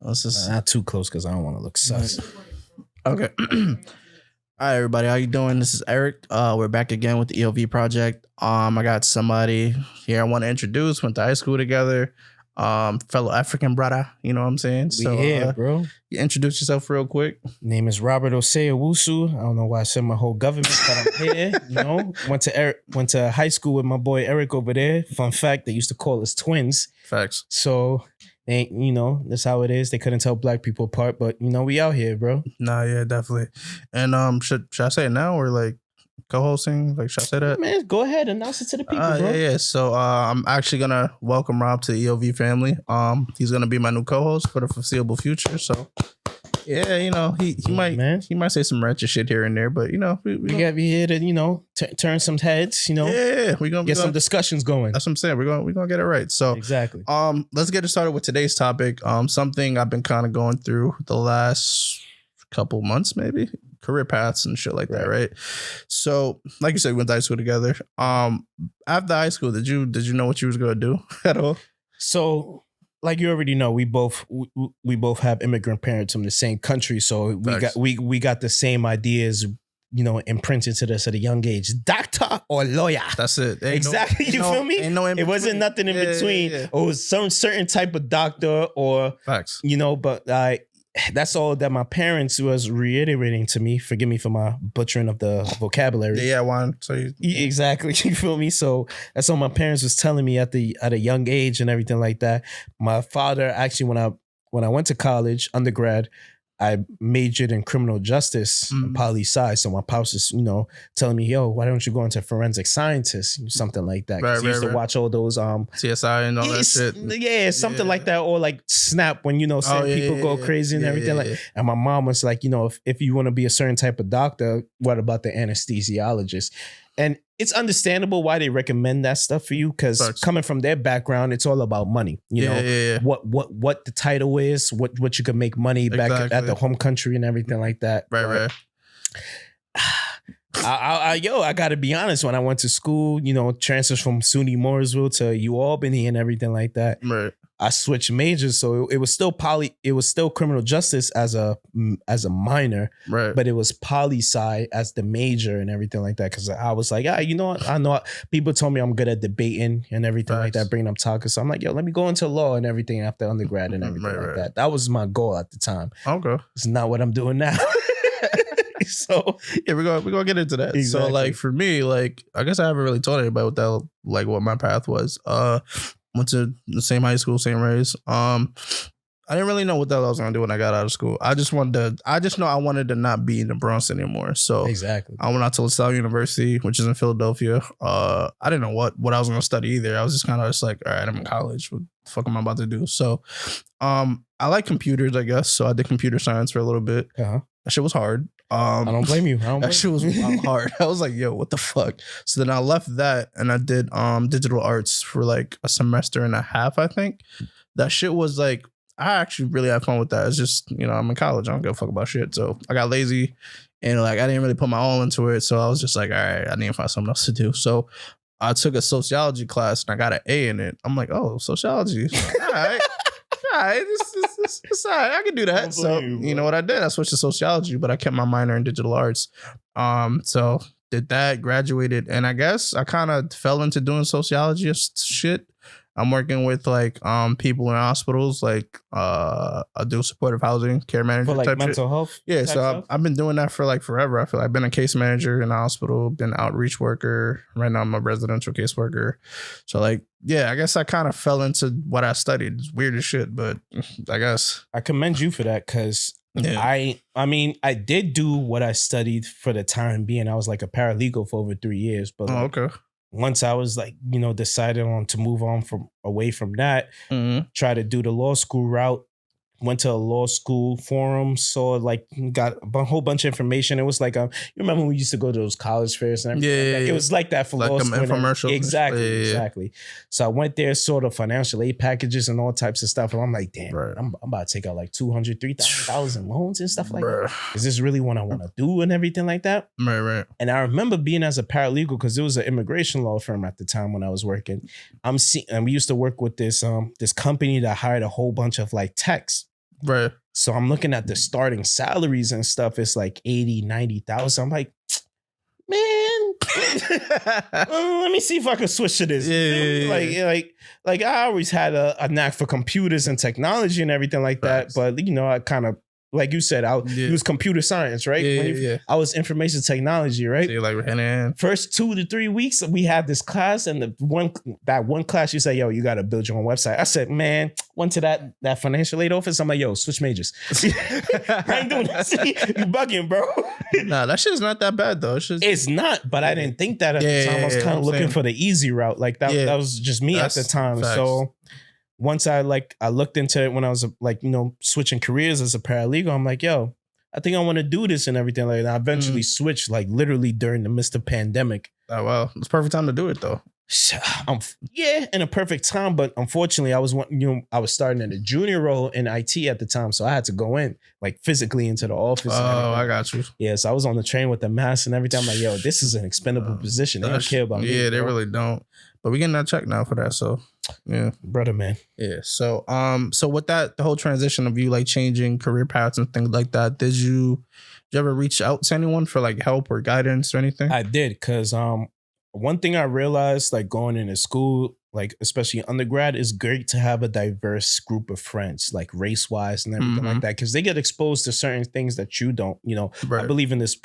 Let's just Not too close because I don't want to look sus. okay. All right, everybody, how you doing? This is Eric. We're back again with the EOV project. I got somebody here I want to introduce. Went to high school together. Fellow African brother. You know what I'm saying? We here, bro. You introduce yourself real quick. Name is Robert Osei Owusu. I don't know why I said my whole government, but I'm here. You know, went to high school with my boy Eric over there. Fun fact: they used to call us twins. Facts. So, that's how it is. They couldn't tell black people apart, but we out here, bro. Nah, yeah, definitely. And should I say it now or like co-hosting? Like, should I say that? Man, go ahead, announce it to the people, bro. Yeah. So I'm actually gonna welcome Rob to the EOV family. He's gonna be my new co-host for the foreseeable future. So yeah, he might say some wretched shit here and there, but we got be here to turn some heads. Yeah, we're gonna get some discussions going. That's what I'm saying. We're gonna get it right. So exactly. Let's get it started with today's topic. Something I've been kind of going through the last couple months, maybe. Career paths and shit like that, right? So, like you said, we went to high school together. After high school, did you know what you was gonna do at all? So, like you already know, we both have immigrant parents from the same country, so we got the same ideas, imprinted to us at a young age. Doctor or lawyer? That's it. Exactly. You feel me? It wasn't nothing in between. Yeah. It was some certain type of doctor or facts. But that's all that my parents was reiterating to me. Forgive me for my butchering of the vocabulary. Yeah, one. So exactly, you feel me? So that's all my parents was telling me at a young age and everything like that. My father actually, when I went to college, undergrad, I majored in criminal justice and poli-sci. So my pops is, telling me, yo, why don't you go into forensic scientist? Something like that. Right, he used to watch all those CSI and all that shit. Yeah, something like that. Or like Snap when, certain people go crazy and everything. Like. And my mom was like, if you want to be a certain type of doctor, what about the anesthesiologist? And it's understandable why they recommend that stuff for you, because coming from their background, it's all about money. What the title is, what you can make money back at the home country and everything like that. Right. I gotta be honest. When I went to school, transfers from SUNY Mooresville to UAlbany and everything like that. Right. I switched majors, so it was still criminal justice as a minor, right? But it was poli-sci as the major and everything like that. Because I was like, I know people told me I'm good at debating and everything like that, bringing up topics. So I'm like, yo, let me go into law and everything after undergrad and everything like that. That was my goal at the time. Okay, it's not what I'm doing now. So yeah, we're gonna get into that. Exactly. So like for me, like I guess I haven't really told anybody what my path was. Went to the same high school, same race. I didn't really know what the hell I was gonna do when I got out of school. I just know I wanted to not be in the Bronx anymore. So exactly, I went out to LaSalle University, which is in Philadelphia. I didn't know what I was gonna study either. I was just kind of like, all right, I'm in college. What the fuck am I about to do? So, I like computers, I guess. So I did computer science for a little bit. Uh-huh. That shit was hard. I don't blame you. That shit was hard. I was like, yo, what the fuck? So then I left that and I did digital arts for like a semester and a half, I think. That shit was like, I actually really had fun with that. It's just, I'm in college. I don't give a fuck about shit. So I got lazy and like I didn't really put my all into it. So I was just like, all right, I need to find something else to do. So I took a sociology class and I got an A in it. I'm like, oh, sociology. All right. All right, it's all right. I can do that. So you know what I did? I switched to sociology, but I kept my minor in digital arts. So did that, graduated, and I guess I kind of fell into doing sociology shit. I'm working with like people in hospitals, like I do supportive housing, care manager for like type mental shit. Health. Yeah, so I've been doing that for like forever. I feel like I've been a case manager in the hospital, been an outreach worker. Right now I'm a residential caseworker. So like, yeah, I guess I kind of fell into what I studied. It's weird as shit, but I guess I commend you for that because I mean I did do what I studied for the time being. I was like a paralegal for over 3 years, but okay. Once I was like, decided on to move on away from that, try to do the law school route, went to a law school forum, saw like got a whole bunch of information. It was like you remember when we used to go to those college fairs and everything? Yeah. It was like that for like law school. Infomercials. Exactly. So I went there, saw the financial aid packages and all types of stuff. And I'm like, damn, I'm about to take out like $200,000, $3,000 in loans and stuff like that. Is this really what I want to do and everything like that? Right. And I remember being as a paralegal because it was an immigration law firm at the time when I was working. And we used to work with this company that hired a whole bunch of like techs. Right. So I'm looking at the starting salaries and stuff. It's like 80, 90,000. I'm like, man, let me see if I can switch to this. Yeah. Like I always had a knack for computers and technology and everything like that. But I kind of, like you said, it was computer science, right? Yeah. I was information technology, right? So you're like, hand. First 2 to 3 weeks, we had this class, and that one class, you say, yo, you got to build your own website. I said, man, went to that financial aid office. I'm like, yo, switch majors. I ain't doing that. You bugging, bro. Nah, that shit's not that bad though. It's not, but I didn't think that at the time. I was kind of looking for the easy route. Like that was just me at the time. Facts. So once I looked into it when I was switching careers as a paralegal, I'm like, yo, I think I want to do this and everything like that. I eventually switched like literally during the midst of pandemic. Oh, well, it's perfect time to do it though. In a perfect time. But unfortunately, I was starting in a junior role in IT at the time. So I had to go in like physically into the office. Oh, I got you. Yeah. So I was on the train with the mask and everything. I'm like, yo, this is an expendable position. They don't care about me. Yeah, they really don't. But we getting that check now for that. So yeah. Brother, man. Yeah. So with that, the whole transition of you like changing career paths and things like that, did you ever reach out to anyone for like help or guidance or anything? I did, because one thing I realized, like going into school, like especially undergrad, is great to have a diverse group of friends, like race wise and everything like that, because they get exposed to certain things that you don't. Right. I believe in this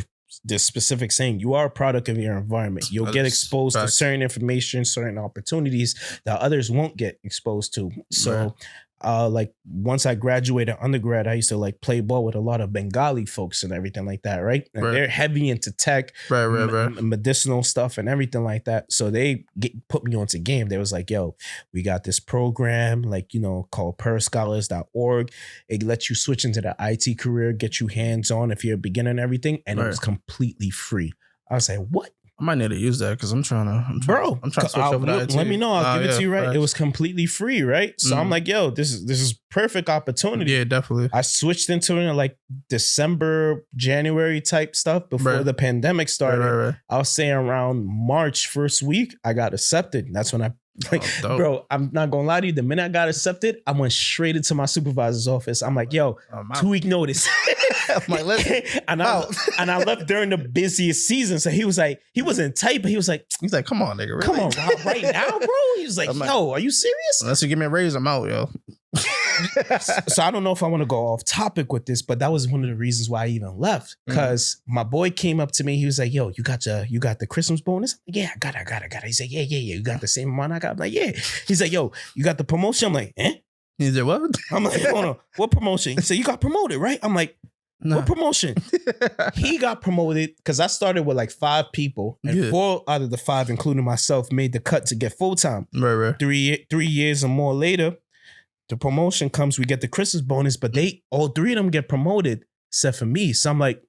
specific saying: you are a product of your environment. You'll get exposed to certain information, certain opportunities that others won't get exposed to. So. Like once I graduated undergrad, I used to like play ball with a lot of Bengali folks and everything like that, right? And they're heavy into tech, medicinal stuff and everything like that. So they put me onto game. They was like, yo, we got this program called perscholars.org. It lets you switch into the IT career, get you hands-on if you're a beginner and everything. And it was completely free. I was like, what? I might need to use that because I'm trying to switch over to IT. Let me know. I'll give it to you, right? It was completely free, right? So I'm like, yo, this is perfect opportunity. Yeah, definitely. I switched into it in like December, January type stuff before the pandemic started. Right. I was saying around March first week, I got accepted. That's when bro, I'm not gonna lie to you. The minute I got accepted, I went straight into my supervisor's office. I'm like, yo, 2-week notice. I'm like, listen, and I left during the busiest season. So he wasn't tight, but he was like, come on, nigga, really? Come on, right now, bro. He was like, yo, are you serious? Unless you give me a raise, I'm out, yo. So I don't know if I want to go off topic with this, but that was one of the reasons why I even left. Because my boy came up to me. He was like, yo, you got the Christmas bonus? I'm like, yeah, I got it. He's like, yeah. You got the same amount I got? I'm like, yeah. He's like, yo, you got the promotion? I'm like, eh? He said, what? I'm like, hold on. What promotion? He said, you got promoted, right? I'm like, no. What promotion? He got promoted because I started with like 5 people, and 4 out of the 5, including myself, made the cut to get full-time. Right. 3 years or more later, the promotion comes, we get the Christmas bonus, but all 3 of them get promoted except for me. So I'm like,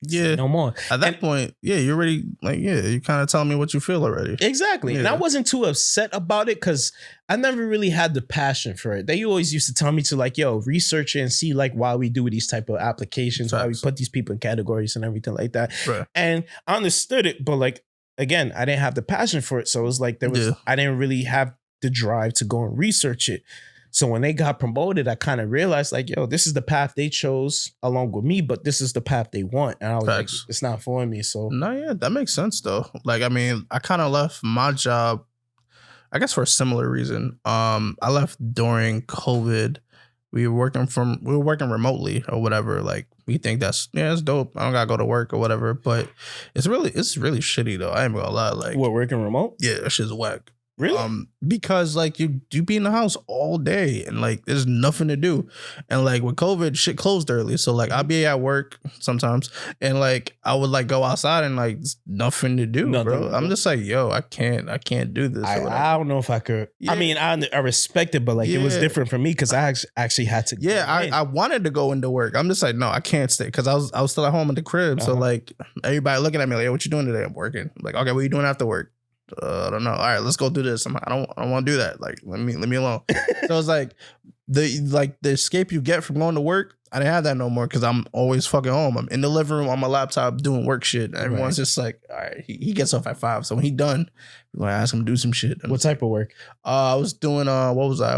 no more. At that point, you're already like, you're kind of telling me what you feel already. Exactly. Yeah. And I wasn't too upset about it because I never really had the passion for it. They always used to tell me to like, yo, research it and see like why we do these type of applications, why we put these people in categories and everything like that. Right. And I understood it, but like, again, I didn't have the passion for it. So it was like, I didn't really have the drive to go and research it. So when they got promoted, I kind of realized like, yo, this is the path they chose along with me, but this is the path they want. And I was like, it's not for me. So that makes sense though. Like, I mean, I kind of left my job, I guess for a similar reason. I left during COVID. We were working remotely or whatever. Like we think it's dope. I don't gotta go to work or whatever, but it's really shitty though. I ain't gonna lie. Like what, working remote? Yeah, that shit's whack. Really? Because like you be in the house all day and like there's nothing to do. And like with COVID, shit closed early. So like I'll be at work sometimes and like I would like go outside and like nothing to do, bro. I'm just like, yo, I can't do this. I don't know if I could. Yeah. I mean, I respect it, but like it was different for me because I actually had to. Yeah, I wanted to go into work. I'm just like, no, I can't stay because I was still at home at the crib. So like everybody looking at me like, yo, what you doing today? I'm working. I'm like, okay, what you doing after work? I don't know. All right, let's go do this. I'm like, I don't want to do that. Like, let me alone. So it's like the escape you get from going to work. I didn't have that no more because I'm always fucking home. I'm in the living room on my laptop doing work shit. Everyone's just like, all right, he gets off at 5. So when he done, we're gonna ask him to do some shit. What type of work? I was doing what was I? I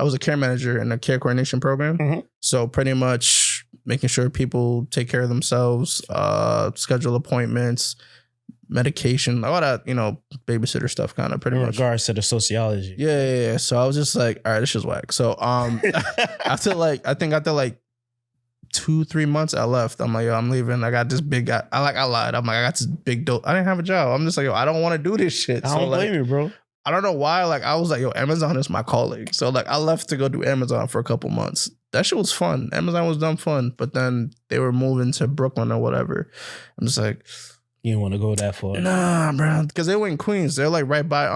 was a care manager in a care coordination program. Mm-hmm. So pretty much making sure people take care of themselves, schedule appointments, medication, all that, babysitter stuff kind of pretty much. In regards to the sociology. Yeah. So I was just like, all right, this is whack. So after 2-3 months I left. I'm like, yo, I'm leaving. I got this big guy. I lied. I'm like, I got this big dope. I didn't have a job. I'm just like, yo, I don't want to do this shit. I don't blame you, bro. I don't know why. Like, I was like, yo, Amazon is my calling. So like I left to go do Amazon for a couple months. That shit was fun. Amazon was dumb fun. But then they were moving to Brooklyn or whatever. I'm just like, you didn't want to go that far. Nah, bro. Because they were in Queens. They're like right by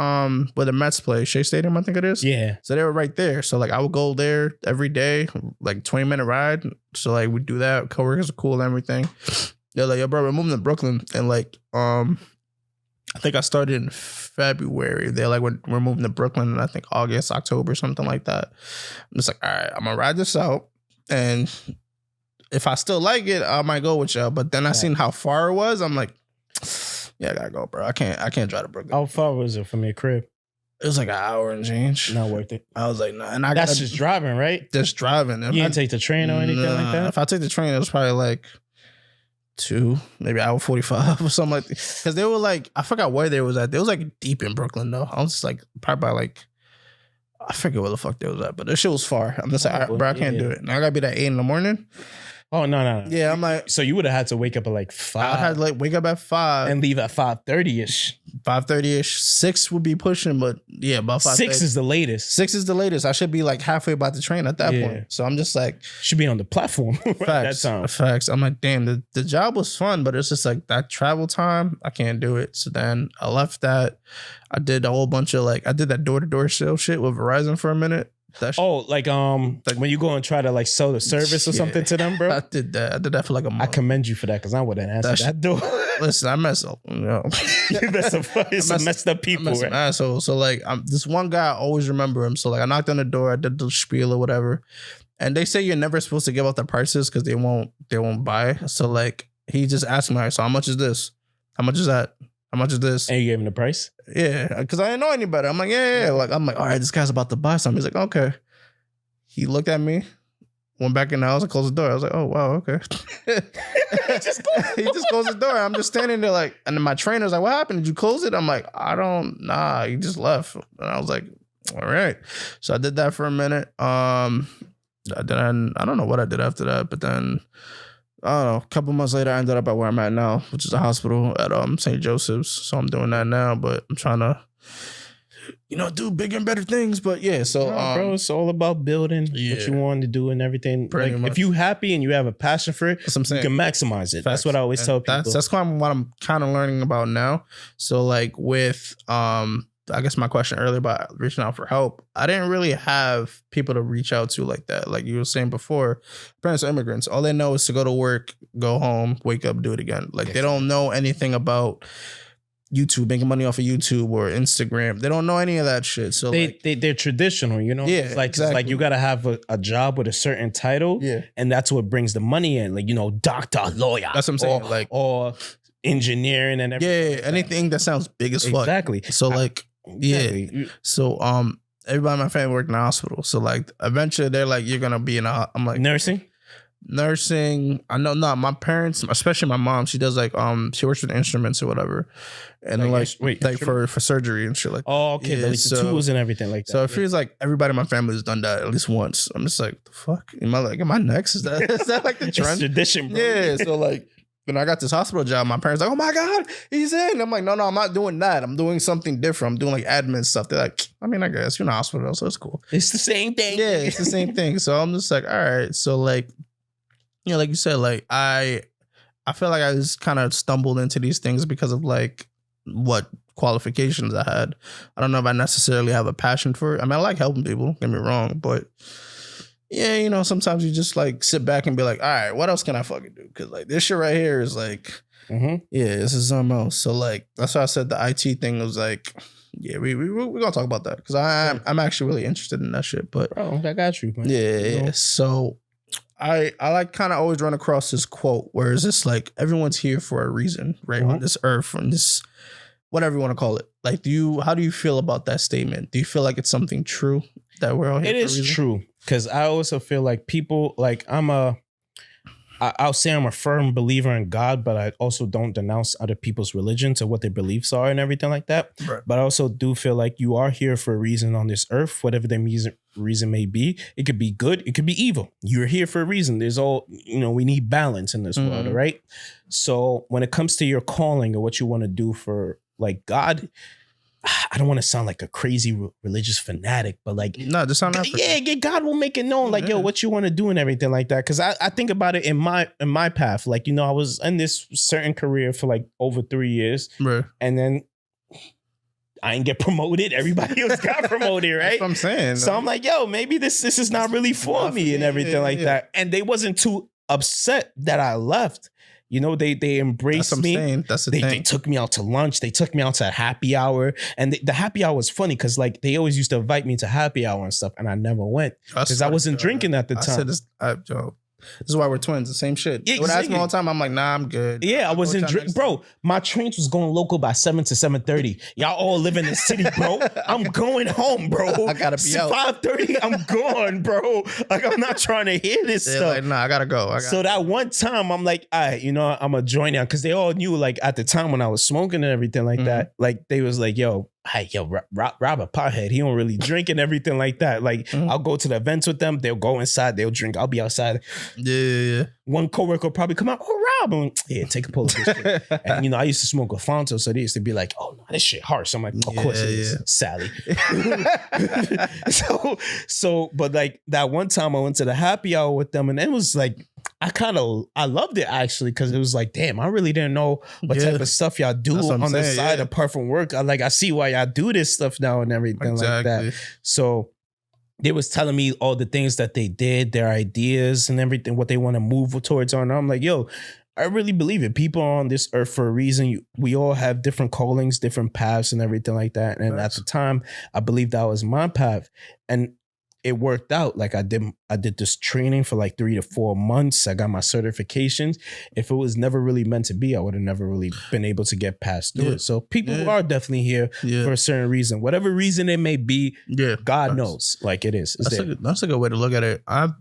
where the Mets play, Shea Stadium, I think it is. Yeah. So they were right there. So like I would go there every day, like 20-minute ride. So like we do that. Coworkers are cool and everything. They're like, yo, bro, we're moving to Brooklyn. And like I think I started in February. They're like, we're moving to Brooklyn in I think August, October, something like that. I'm just like, all right, I'm gonna ride this out. And if I still like it, I might go with y'all. But then I seen how far it was. I'm like, yeah, I gotta go, bro. I can't drive to Brooklyn. How far was it from your crib? It was like an hour and change. Not worth it. I was like, nah. And that's just driving, right? Just driving. You didn't take the train or anything like that? If I take the train, it was probably like 2, maybe hour 45 or something like that. Because they were like, I forgot where they was at. They was like deep in Brooklyn though. I was just like, probably by like, I forget where the fuck they was at, but this shit was far. I'm just like, all right, bro, I can't do it. And I gotta be there at 8 a.m. Oh, no. Yeah, I'm like... So you would have had to wake up at like 5. I had to like wake up at 5. And leave at 5:30-ish. 5:30-ish. 6 would be pushing, but yeah, about 5:30. 6 is the latest. 6 is the latest. I should be like halfway by the train at that point. So I'm just like... Should be on the platform Facts. that time. Facts. I'm like, damn, the job was fun, but it's just like that travel time, I can't do it. So then I left that. I did a whole bunch of I did that door-to-door sales shit with Verizon for a minute. Like when you go and try to like sell the service or something to them, bro. I did that for like a month. I commend you for that because I wouldn't answer that door. Listen, I mess up. You mess up. It's some messed up people. I'm an asshole. So like, this one guy, I always remember him. So like, I knocked on the door, I did the spiel or whatever, and they say you're never supposed to give out the prices because they won't buy. So like, he just asked me, so how much is this? How much is that? How much is this? And you gave him the price? Yeah, because I didn't know any better. I'm like, yeah. Like, I'm like, all right, this guy's about to buy something. He's like, okay. He looked at me, went back in the house and closed the door. I was like, oh, wow, okay. He just closed the door. I'm just standing there like, and then my trainer's like, what happened? Did you close it? I'm like, nah, he just left. And I was like, all right. So I did that for a minute. I don't know what I did after that, but then I don't know, a couple months later, I ended up at where I'm at now, which is a hospital at St. Joseph's. So I'm doing that now, but I'm trying to, do bigger and better things. But yeah, so bro, it's all about building what you want to do and everything. Like, if you happy and you have a passion for it, that's what I'm saying. You can maximize it. Facts. That's what I always tell people. That's kind of what I'm kind of learning about now. So like with I guess my question earlier about reaching out for help, I didn't really have people to reach out to like that. Like you were saying before, parents are immigrants. All they know is to go to work, go home, wake up, do it again. Like they don't know anything about YouTube, making money off of YouTube or Instagram. They don't know any of that shit. So they're traditional, Yeah, it's like, exactly. It's like you got to have a job with a certain title. Yeah. And that's what brings the money in. Like, doctor, lawyer. That's what I'm saying. Or engineering and everything. Yeah, like anything that sounds big as fuck. Exactly. So yeah. So everybody in my family worked in the hospital. So like eventually they're like, you're gonna be I'm like, nursing. I know not my parents, especially my mom, she does like she works with instruments or whatever. And like for surgery and shit like that. Oh, okay. Yeah, the tools and everything like that. So it feels like everybody in my family has done that at least once. I'm just like, the fuck? Am I next? Is that like the trend? It's tradition, bro. Yeah. So like when I got this hospital job, my parents like, oh my God, he's in. I'm like, no, I'm not doing that. I'm doing something different. I'm doing like admin stuff. They're like, I mean, I guess you're in the hospital, so it's cool. It's the same thing. Yeah, it's the same thing. So I'm just like, all right. So like, like you said, like I feel like I just kind of stumbled into these things because of like what qualifications I had. I don't know if I necessarily have a passion for it. I mean, I like helping people, don't get me wrong, but yeah, you know, sometimes you just like sit back and be like, all right, what else can I fucking do? Because like this shit right here is like, yeah, this is something else. So like that's why I said the IT thing was like, yeah, we're gonna talk about that because I'm actually really interested in that shit. But bro, I got you, man. Yeah. So I like kind of always run across this quote where it's just like everyone's here for a reason, right? On this earth, on this whatever you want to call it. Like, how do you feel about that statement? Do you feel like it's something true that we're all here? It is true because I also feel like people like I'll say I'm a firm believer in God, but I also don't denounce other people's religions or what their beliefs are and everything like that. Right. But I also do feel like you are here for a reason on this earth, whatever the reason may be. It could be good. It could be evil. You're here for a reason. There's we need balance in this world, right? So when it comes to your calling or what you want to do for like God, I don't want to sound like a crazy religious fanatic, but like, no, just sound yeah, God will make it known, like, yo, what you want to do and everything like that. Because I think about it in my path, like, I was in this certain career for like over 3 years, right. And then I didn't get promoted. Everybody else got promoted, right? That's what I'm saying. So I'm like, yo, maybe this is not really for me and everything like that. And they wasn't too upset that I left. They embraced me. That's the thing. They took me out to lunch. They took me out to happy hour. And the happy hour was funny because like they always used to invite me to happy hour and stuff. And I never went because I wasn't drinking at the time. This is why we're twins. The same shit. Yeah, when I ask me all the time, I'm like, nah, I'm good. Yeah, I wasn't drinking. Bro, my trains was going local by 7 to 7:30. Y'all all live in the city, bro. I'm going home, bro. I gotta be out. 5:30, I'm gone, bro. Like, I'm not trying to hear this stuff. Like, nah, I gotta go. So that one time, I'm like, all right, I'm going to join now. Because they all knew, like, at the time when I was smoking and everything like that, like, they was like, yo, hey, Rob a pothead. He don't really drink and everything like that. Like, I'll go to the events with them. They'll go inside. They'll drink. I'll be outside. Yeah. One coworker will probably come out. Oh, Rob. Yeah, take a pull of this shit. And, I used to smoke with Fonto. So they used to be like, oh, no, this shit harsh. I'm like, of course it is, Sally. But like that one time I went to the happy hour with them and it was like, I loved it actually because it was like, damn, I really didn't know what type of stuff y'all do on the side apart from work. I see why y'all do this stuff now and everything like that. So they was telling me all the things that they did, their ideas and everything, what they want to move towards on. I'm like, yo, I really believe it. People are on this earth for a reason. We all have different callings, different paths and everything like that. And at the time, I believe that was my path. And it worked out. Like I did this training for like 3 to 4 months. I got my certifications. If it was never really meant to be, I would have never really been able to get past through it. So people are definitely here for a certain reason. Whatever reason it may be, God knows. Like it is. That's a good way to look at it. I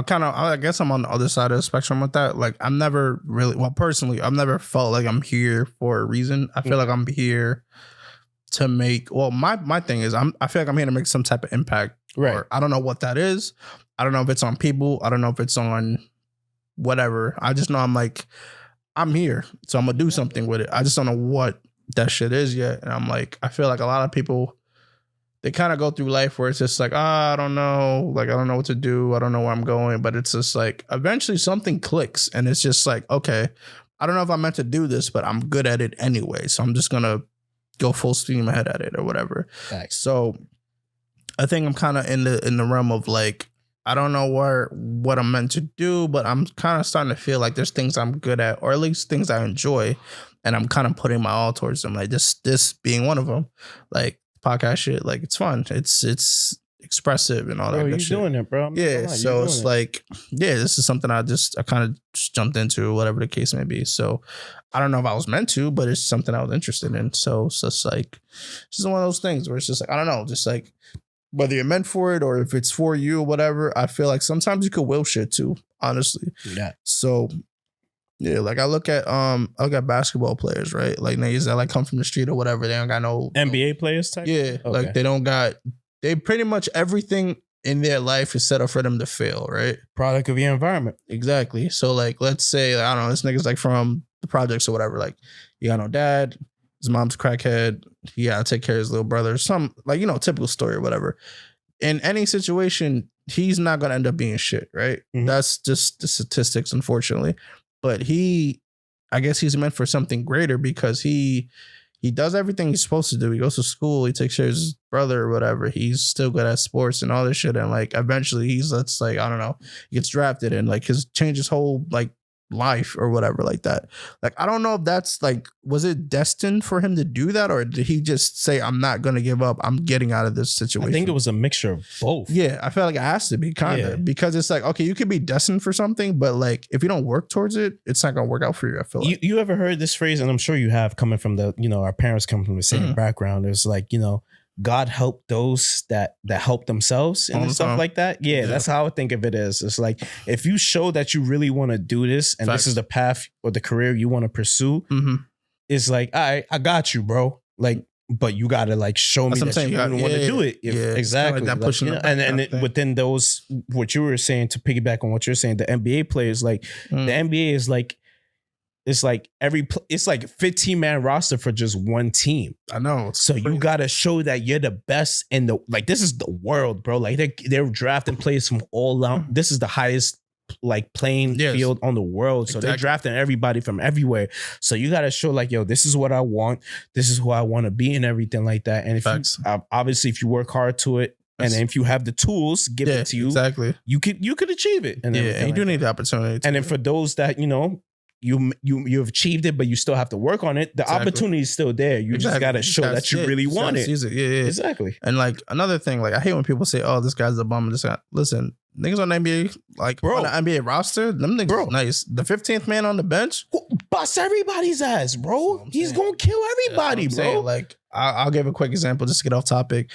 guess I'm on the other side of the spectrum with that. Like I'm never really, personally, I've never felt like I'm here for a reason. I feel like I'm here to make, my thing is I feel like I'm here to make some type of impact. Right. Or I don't know what that is. I don't know if it's on people. I don't know if it's on whatever. I just know I'm here. So I'm going to do something with it. I just don't know what that shit is yet. And I'm like, I feel like a lot of people, they kind of go through life where it's just like, I don't know. Like, I don't know what to do. I don't know where I'm going. But it's just like, eventually something clicks. And it's just like, okay, I don't know if I'm meant to do this, but I'm good at it anyway. So I'm just going to go full steam ahead at it or whatever. Thanks. So I think I'm kind of in the realm of like, I don't know what I'm meant to do, but I'm kind of starting to feel like there's things I'm good at, or at least things I enjoy, and I'm kind of putting my all towards them. Like this being one of them, like podcast shit. Like it's fun. It's expressive and all that. You're shit. Doing it, bro. So it's like, this is something I kind of just jumped into, whatever the case may be. So I don't know if I was meant to, but it's something I was interested in. So it's just like, it's just one of those things where it's just like, I don't know, just like, whether you're meant for it or if it's for you or whatever, I feel like sometimes you could will shit too, honestly. Yeah. So yeah, like I look at basketball players, right? Like niggas that like come from the street or whatever. They don't got no NBA players type. Yeah. Okay. Like they pretty much everything in their life is set up for them to fail, right? Product of your environment. Exactly. So like, let's say, I don't know, this nigga's like from the projects or whatever. Like you got no dad. His mom's a crackhead. He gotta take care of his little brother. Some like, typical story or whatever. In any situation, he's not gonna end up being shit, right? Mm-hmm. That's just the statistics, unfortunately. But I guess he's meant for something greater because he he does everything he's supposed to do. He goes to school, he takes care of his brother or whatever. He's still good at sports and all this shit. And like eventually that's like, I don't know, he gets drafted and like change his whole like life or whatever like that. Like, I don't know if that's like, was it destined for him to do that, or did he just say, I'm not gonna give up, I'm getting out of this situation? I think it was a mixture of both. Yeah, I feel like it has to be kind of because it's like, okay, you could be destined for something, but like if you don't work towards it, it's not gonna work out for you. I feel like you ever heard this phrase, and I'm sure you have, coming from the, you know, our parents come from the same background. There's like, you know, God help those that help themselves and stuff like that. Yeah, that's how I think of it as. It's like, if you show that you really want to do this and this is the path or the career you want to pursue, it's like, all right, I got you, bro. Like, but you got to like show me that you want to do it. Exactly. Like that pushing and within those, what you were saying, to piggyback on what you're saying, the NBA players, like the NBA is like, it's like it's like a 15-man roster for just one team. I know. So crazy. You gotta show that you're the best in the, like, this is the world, bro. Like they're drafting players from all out. This is the highest like playing field on the world. So they're drafting everybody from everywhere. So you gotta show like, yo, this is what I want. This is who I want to be and everything like that. And if you, obviously if you work hard to it, and then if you have the tools given to you, you could achieve it. And and you do need the opportunity. And then for those that, you know, you've achieved it, but you still have to work on it. The opportunity is still there. You just got to show that you really want it. Exactly. And like another thing, like I hate when people say, "Oh, this guy's a bum." This guy, listen, niggas on the NBA, like on the NBA roster, them niggas nice. The 15th man on the bench, bust everybody's ass, bro. He's gonna kill everybody, bro. Saying. Like I'll give a quick example just to get off topic.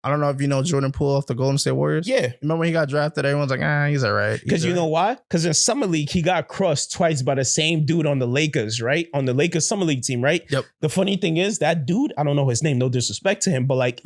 I don't know if you know Jordan Poole of the Golden State Warriors. Yeah. Remember when he got drafted, everyone's like, he's all right. Because you know why? Because in Summer League, he got crossed twice by the same dude on the Lakers, right? On the Lakers Summer League team, right? Yep. The funny thing is, that dude, I don't know his name, no disrespect to him, but like,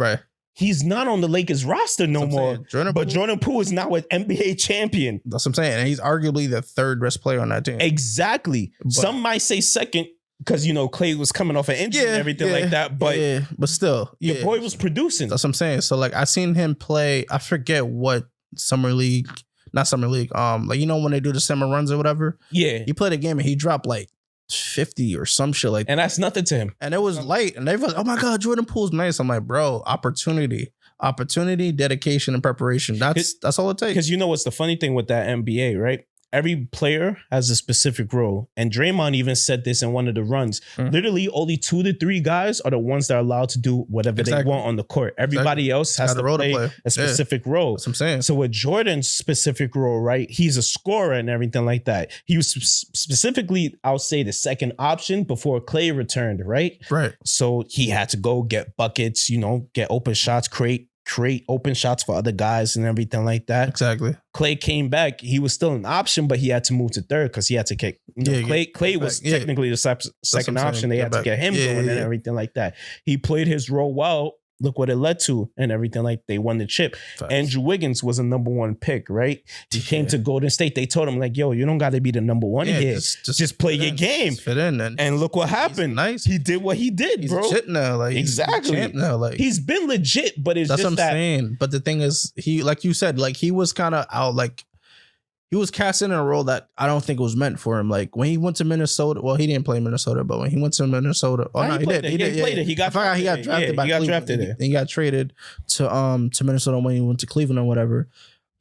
he's not on the Lakers roster no more. Jordan Poole is now an NBA champion. That's what I'm saying. And he's arguably the third best player on that team. Exactly. But some might say second, because, you know, Clay was coming off an injury and everything like that. But still, your boy was producing. That's what I'm saying. So, like, I seen him play, I forget what not Summer League. Like, you know, when they do the summer runs or whatever? Yeah. He played a game and he dropped like 50 or some shit like that. And that's nothing to him. And it was light. And everyone's like, oh my God, Jordan Poole's nice. I'm like, bro, opportunity, dedication, and preparation. That's all it takes. Because you know what's the funny thing with that NBA, right? Every player has a specific role. And Draymond even said this in one of the runs. Literally, only 2 to 3 guys are the ones that are allowed to do whatever they want on the court. Everybody else has to play a specific role. That's what I'm saying. So with Jordan's specific role, right, he's a scorer and everything like that. He was specifically, I'll say, the second option before Clay returned, right? Right. So he had to go get buckets, you know, get open shots, create open shots for other guys and everything like that. Exactly. Clay came back. He was still an option, but he had to move to third because he had to kick. Clay was technically the second option. They had to get him going and everything like that. He played his role well. Look what it led to and everything. Like, they won the chip. Andrew Wiggins was a number 1 pick, right? He came to Golden State. They told him like, yo, you don't got to be the number 1 here. Just play your game. Fit in. And look what happened. Nice. He did what he did, bro. He's legit now. Like, exactly. He's now. Like, he's been legit, but it's that's just what I'm saying. But the thing is, he, like you said, like, he was kind of out, like, he was cast in a role that I don't think was meant for him. Like, when he went to Minnesota, well, he didn't play Minnesota, but when he went to Minnesota, he did. He played it. He got drafted by Cleveland. He got traded to Minnesota when he went to Cleveland or whatever.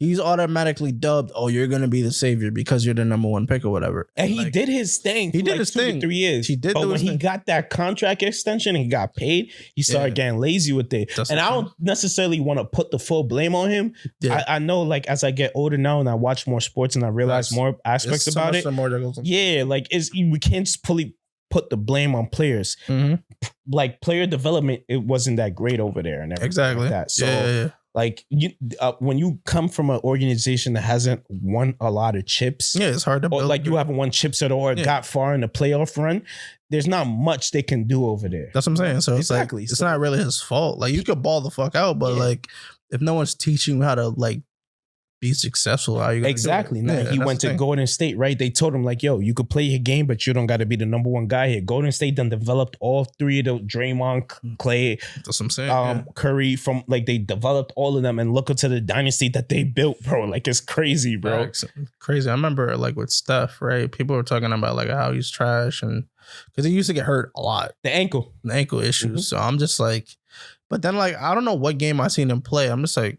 He's automatically dubbed, oh, you're going to be the savior because you're the number 1 pick or whatever. And he did his thing. He did his thing. 2 to 3 years. He did. But when he got that contract extension and he got paid, he started getting lazy with it. And I don't necessarily want to put the full blame on him. Yeah. I know, like, as I get older now and I watch more sports and I realize more aspects about it. Yeah, like, we can't just put the blame on players. Like, player development, it wasn't that great over there and everything like that. So like, you when you come from an organization that hasn't won a lot of chips, it's hard to build. Or like, you haven't won chips at all or got far in the playoff run, there's not much they can do over there. That's what I'm saying. So it's like, it's not really his fault. Like, you could ball the fuck out, but like, if no one's teaching you how to like be successful. How you exactly? Now he went to Golden State, right? They told him like, yo, you could play your game, but you don't got to be the number one guy here. Golden State done developed all three of the Draymond, Clay, that's what I'm saying. Curry, from like they developed all of them, and look into the dynasty that they built, bro. Like it's crazy, bro. Crazy. I remember like with Steph, right? People were talking about like how he's trash, and because he used to get hurt a lot, the ankle issues. Mm-hmm. So I'm just like, but then like I don't know what game I seen him play. I'm just like,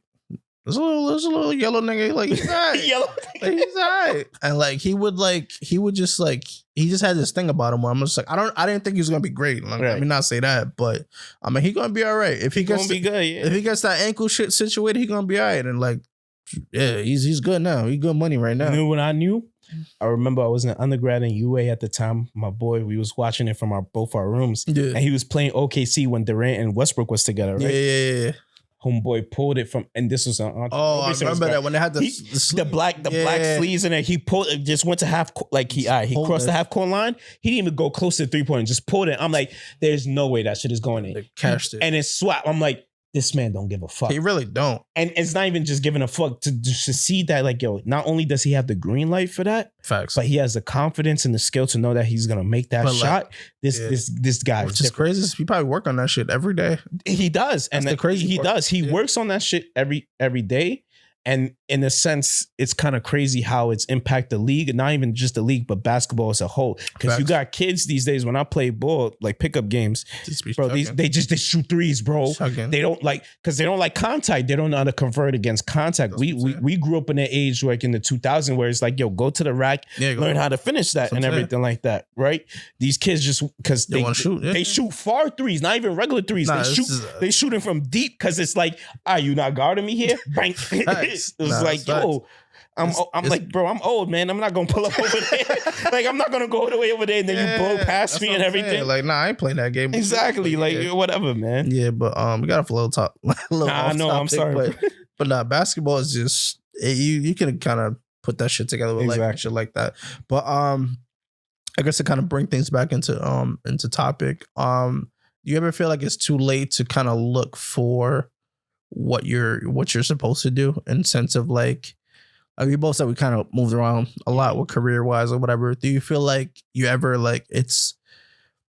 there's a little yellow nigga, like he's alright. Like, he's alright. And like he would just like, he just had this thing about him where I'm just like, I didn't think he was gonna be great. Like, right. Let me not say that, but I mean he gonna be all right. If he gets be good, yeah. If he gets that ankle shit situated, he gonna be all right. And like, yeah, he's good now. He's good money right now. You know what I knew? I remember I was in undergrad in UA at the time. My boy, we was watching it from both our rooms. Yeah. And he was playing OKC when Durant and Westbrook was together, right? Yeah. Homeboy pulled it from, and this was on. Oh, I remember that when they had the black sleeves in it. He pulled it, just went to half, like he crossed the half court line. He didn't even go close to 3-point, just pulled it. I'm like, there's no way that shit is going in. They cashed it, and it's swap. I'm like, this man don't give a fuck. He really don't. And it's not even just giving a fuck to see that, like, yo, not only does he have the green light for that, facts, but he has the confidence and the skill to know that he's gonna make that shot. This guy, which is crazy. He probably work on that shit every day. He does, and the crazy he does. He works on that shit every day. And in a sense, it's kind of crazy how it's impact the league, not even just the league, but basketball as a whole. Because you got kids these days, when I play ball, like pickup games, bro, they shoot threes, bro. They don't like, because they don't like contact. They don't know how to convert against contact. We grew up in an age like in the 2000s where it's like, yo, go to the rack, learn how to finish that and everything like that, right? These kids just, because they shoot far threes, not even regular threes. They shooting from deep because it's like, you not guarding me here? Bang. It's like, yo, I'm like, bro, I'm old, man. I'm not gonna pull up over there. Like, I'm not gonna go all the way over there and then you blow past me and everything. Saying. Like, I ain't playing that game. Exactly. Like, whatever, man. Yeah, but we got a little talk. I know. I'm sorry, but basketball is just you can kind of put that shit together with life and shit like that. But I guess to kind of bring things back into topic. Do you ever feel like it's too late to kind of look for what you're supposed to do, in sense of like we both said we kind of moved around a lot with career wise or whatever. Do you feel like you ever like it's,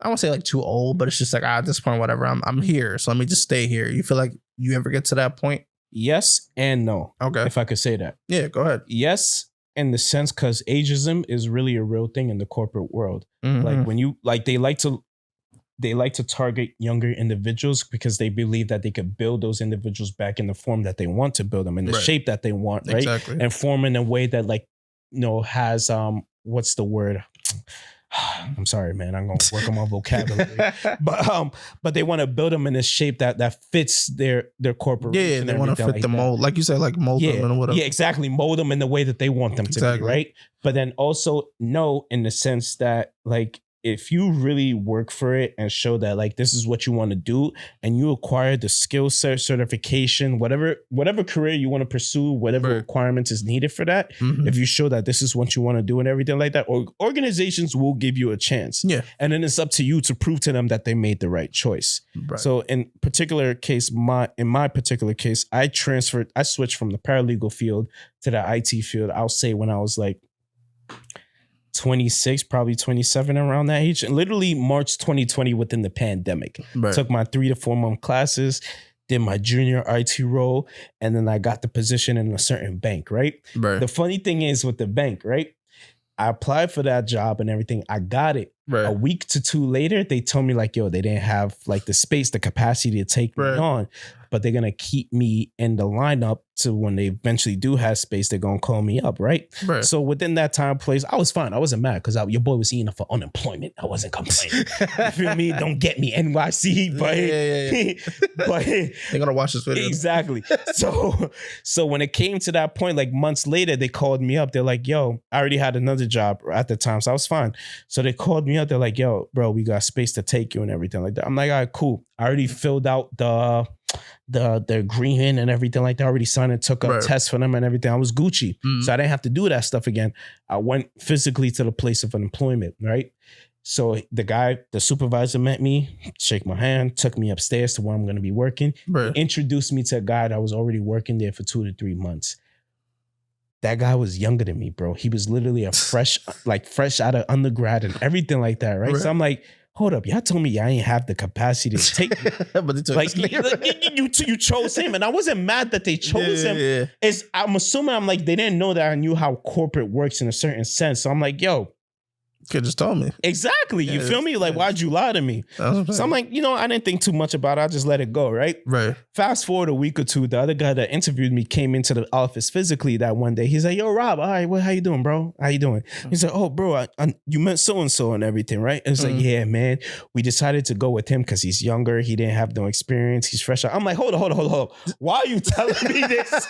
I won't say like too old, but it's just like at this point, whatever, I'm here, so let me just stay here? You feel like you ever get to that point? Yes and no. Okay, if I could say that. Yeah, go ahead. Yes, in the sense, because ageism is really a real thing in the corporate world. Mm-hmm. Like when you like they like to target younger individuals because they believe that they could build those individuals back in the form that they want to build them, in the shape that they want, right? Exactly. And form in a way that, like, has what's the word? I'm sorry, man. I'm gonna work on my vocabulary, but they want to build them in a shape that fits their corporation. Yeah, they want to fit the mold, like you said, like mold them and whatever. Yeah, exactly. Mold them in the way that they want them to be, right? But then also no, in the sense that, like, if you really work for it and show that, like, this is what you want to do, and you acquire the skill set, certification, whatever career you want to pursue, whatever requirements is needed for that, if you show that this is what you want to do and everything like that, organizations will give you a chance. Yeah. And then it's up to you to prove to them that they made the right choice. Right. So in my particular case, I switched from the paralegal field to the IT field, I'll say when I was like 26, probably 27, around that age. And literally March 2020, within the pandemic. Right. Took my 3 to 4 month classes, did my junior IT role, and then I got the position in a certain bank, right? The funny thing is with the bank, right? I applied for that job and everything. I got it. A week to 2 later, they told me, like, yo, they didn't have like the space, the capacity to take me on, but they're going to keep me in the lineup to when they eventually do have space, they're going to call me up, right? So within that time place, I was fine. I wasn't mad because your boy was eating up for unemployment. I wasn't complaining. You feel me? Don't get me, NYC, but but they're going to watch this video. Exactly. So when it came to that point, like months later, they called me up. They're like, yo, I already had another job at the time, so I was fine. So they called me up. They're like, yo, bro, we got space to take you and everything like that. I'm like, all right, cool. I already filled out the agreement and everything like that. I already signed and took a test for them and everything. I was Gucci. So I didn't have to do that stuff again. I went physically to the place of employment, right? So the supervisor met me, shake my hand, took me upstairs to where I'm going to be working, introduced me to a guy that was already working there for 2 to 3 months. That guy was younger than me, bro. He was literally a fresh out of undergrad and everything like that, right? So I'm like, hold up, y'all told me I ain't have the capacity to take me. But they took like you chose him, and I wasn't mad that they chose him. Yeah. I'm assuming they didn't know that I knew how corporate works in a certain sense. So I'm like, yo, could just tell me. Exactly. You feel me? Like, why'd you lie to me? So I'm like, I didn't think too much about it. I just let it go, right? Right. Fast forward a week or two, the other guy that interviewed me came into the office physically that one day. He's like, yo, Rob, all right, how you doing, bro? How you doing? He's like, oh, bro, you met so-and-so and everything, right? And it's like, yeah, man, we decided to go with him because he's younger. He didn't have no experience. He's fresh out. I'm like, hold on. Why are you telling me this?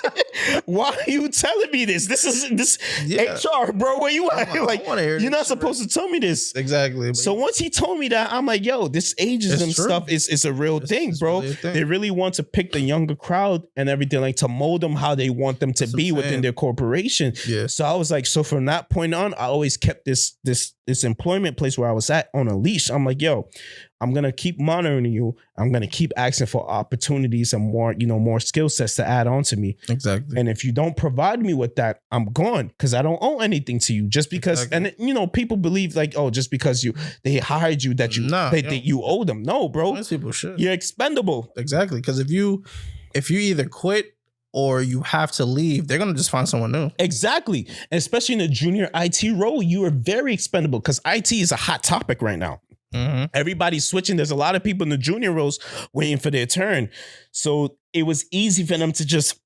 Why are you telling me this? This is HR, bro. Where you at? Like, you're not supposed to tell me this. Exactly. So once he told me that, I'm like, yo, this ageism stuff is a real thing, bro. Really thing. They really want to pick the younger crowd and everything, like to mold them how they want them to be within their corporation. Yeah. So I was like, so from that point on, I always kept this employment place where I was at on a leash. I'm like, yo, I'm going to keep monitoring you. I'm going to keep asking for opportunities and more skill sets to add on to me. Exactly. And if you don't provide me with that, I'm gone because I don't owe anything to you just because. Exactly. And people believe like, oh, just because they hired you that you owe them. No, bro. Most people should. You're expendable. Exactly. Because if you either quit or you have to leave, they're going to just find someone new. Exactly. And especially in a junior IT role, you are very expendable because IT is a hot topic right now. Mm-hmm. Everybody's switching. There's a lot of people in the junior roles waiting for their turn. So it was easy for them to just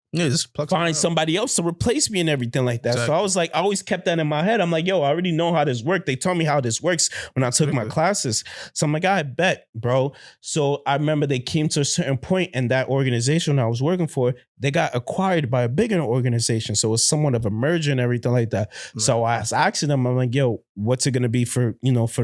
find somebody else to replace me and everything like that. Exactly. So I was like, I always kept that in my head. I'm like, yo, I already know how this works. They told me how this works when I took my classes. So I'm like, I bet, bro. So I remember they came to a certain point in that organization I was working for. They got acquired by a bigger organization. So it was somewhat of a merger and everything like that. Right. So I was asking them, I'm like, yo, what's it going to be for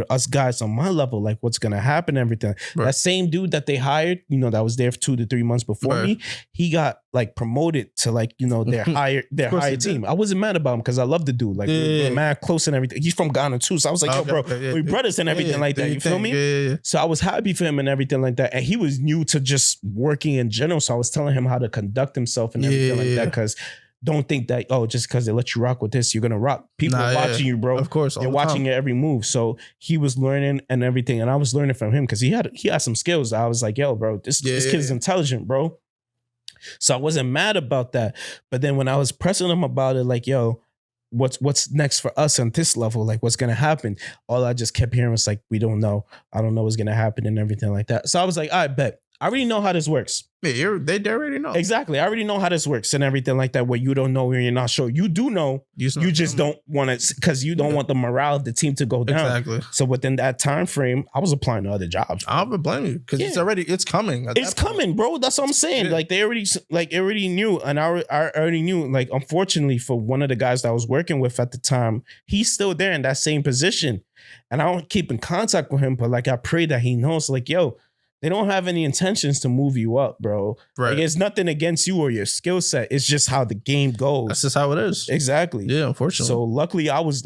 us guys on my level? Like, what's going to happen and everything? Right. That same dude that they hired, that was there for 2 to 3 months before me, he got like promoted to like, their higher team. I wasn't mad about him because I love the dude. Like, we're mad close and everything. He's from Ghana too. So I was like, yo, bro, we're brothers and everything like that. You feel me? Yeah. So I was happy for him and everything like that. And he was new to just working in general. So I was telling him how to conduct himself and everything like that. Because don't think that, just because they let you rock with this, you're going to rock. People are watching you, bro. Of course. They're watching your every move. So he was learning and everything. And I was learning from him because he had some skills. I was like, yo, bro, this kid is intelligent, bro. So I wasn't mad about that. But then when I was pressing him about it, like, yo, what's next for us on this level? Like, what's going to happen? All I just kept hearing was like, we don't know. I don't know what's going to happen and everything like that. So I was like, I bet. I already know how this works. Yeah, they already know. Exactly. I already know how this works and everything like that, where you don't know, where you're not sure. You do know. You just don't want to, because you don't want the morale of the team to go down. Exactly. So within that time frame, I was applying to other jobs. I don't blame you because it's coming. It's coming, bro. That's what I'm saying. Yeah. Like they already knew. And I already knew, like, unfortunately for one of the guys that I was working with at the time, he's still there in that same position. And I don't keep in contact with him, but like I pray that he knows, like, yo, they don't have any intentions to move you up, bro. Right. Like, it's nothing against you or your skill set. It's just how the game goes. That's just how it is. Exactly. Yeah, unfortunately. So luckily, I was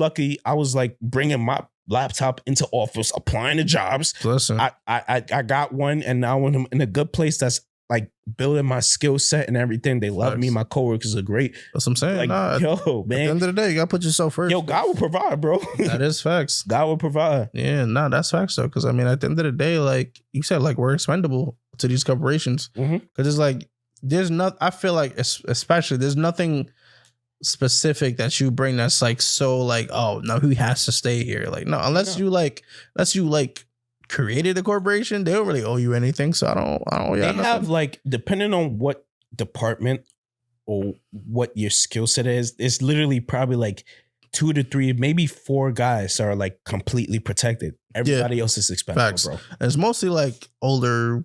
like bringing my laptop into office, applying to jobs. Listen. I got one, and now I'm in a good place that's like building my skill set and everything. They love me. My coworkers are great. That's what I'm saying. Like, yo, man. At the end of the day, you gotta put yourself first. Yo, God will provide, bro. That is facts. God will provide. Yeah, that's facts though. Because I mean, at the end of the day, like you said, like we're expendable to these corporations. Because it's like I feel like especially there's nothing specific that you bring that's like so like, oh no, he has to stay here. Like no, unless you created a corporation, they don't really owe you anything. So I don't. They have like, depending on what department or what your skill set is, it's literally probably like 2 to 3, maybe 4 guys are like completely protected. Everybody else is expendable, facts. Bro. And it's mostly like older,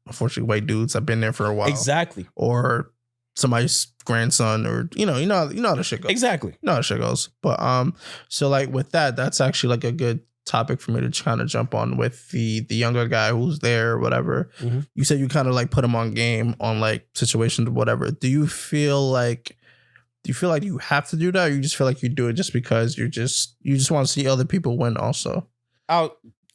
unfortunately, white dudes have been there for a while. Exactly. Or somebody's grandson, or you know how the shit goes. Exactly. You know how the shit goes. But so like with that's actually like a good topic for me to kind of jump on with the younger guy who's there or whatever. Mm-hmm. You said you kind of like put him on game on like situations or whatever. Do you feel like you have to do that, or you just feel like you do it just because you just want to see other people win also?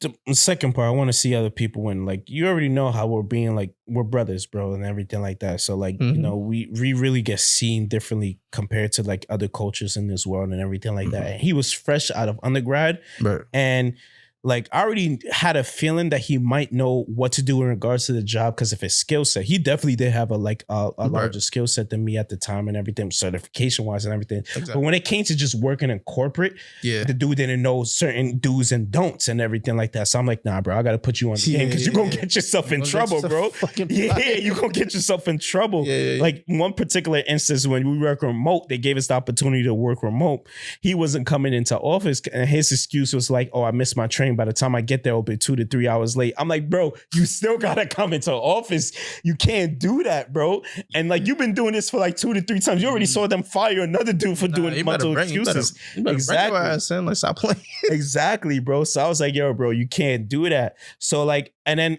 the second part, I want to see other people win. Like, you already know how we're being, like, we're brothers, bro, and everything like that. So, like, you know, we really get seen differently compared to, like, other cultures in this world and everything like that. And he was fresh out of undergrad. Right. And, like, I already had a feeling that he might know what to do in regards to the job because of his skill set. He definitely did have a larger skill set than me at the time and everything, certification wise and everything. Exactly. But when it came to just working in corporate, the dude didn't know certain do's and don'ts and everything like that. So I'm like, nah, bro, I got to put you on the game because you're going to get yourself in trouble, bro. You're going to get yourself in trouble. Like, one particular instance when we work remote, they gave us the opportunity to work remote. He wasn't coming into office and his excuse was like, oh, I missed my train. By the time I get there, it'll be 2 to 3 hours late. I'm like, bro, you still gotta come into office. You can't do that, bro. And like, you've been doing this for like 2 to 3 times. You already saw them fire another dude for doing mental excuses. You better exactly. Bring your ass in, like, stop playing. Exactly, bro. So I was like, yo, bro, you can't do that. So like, and then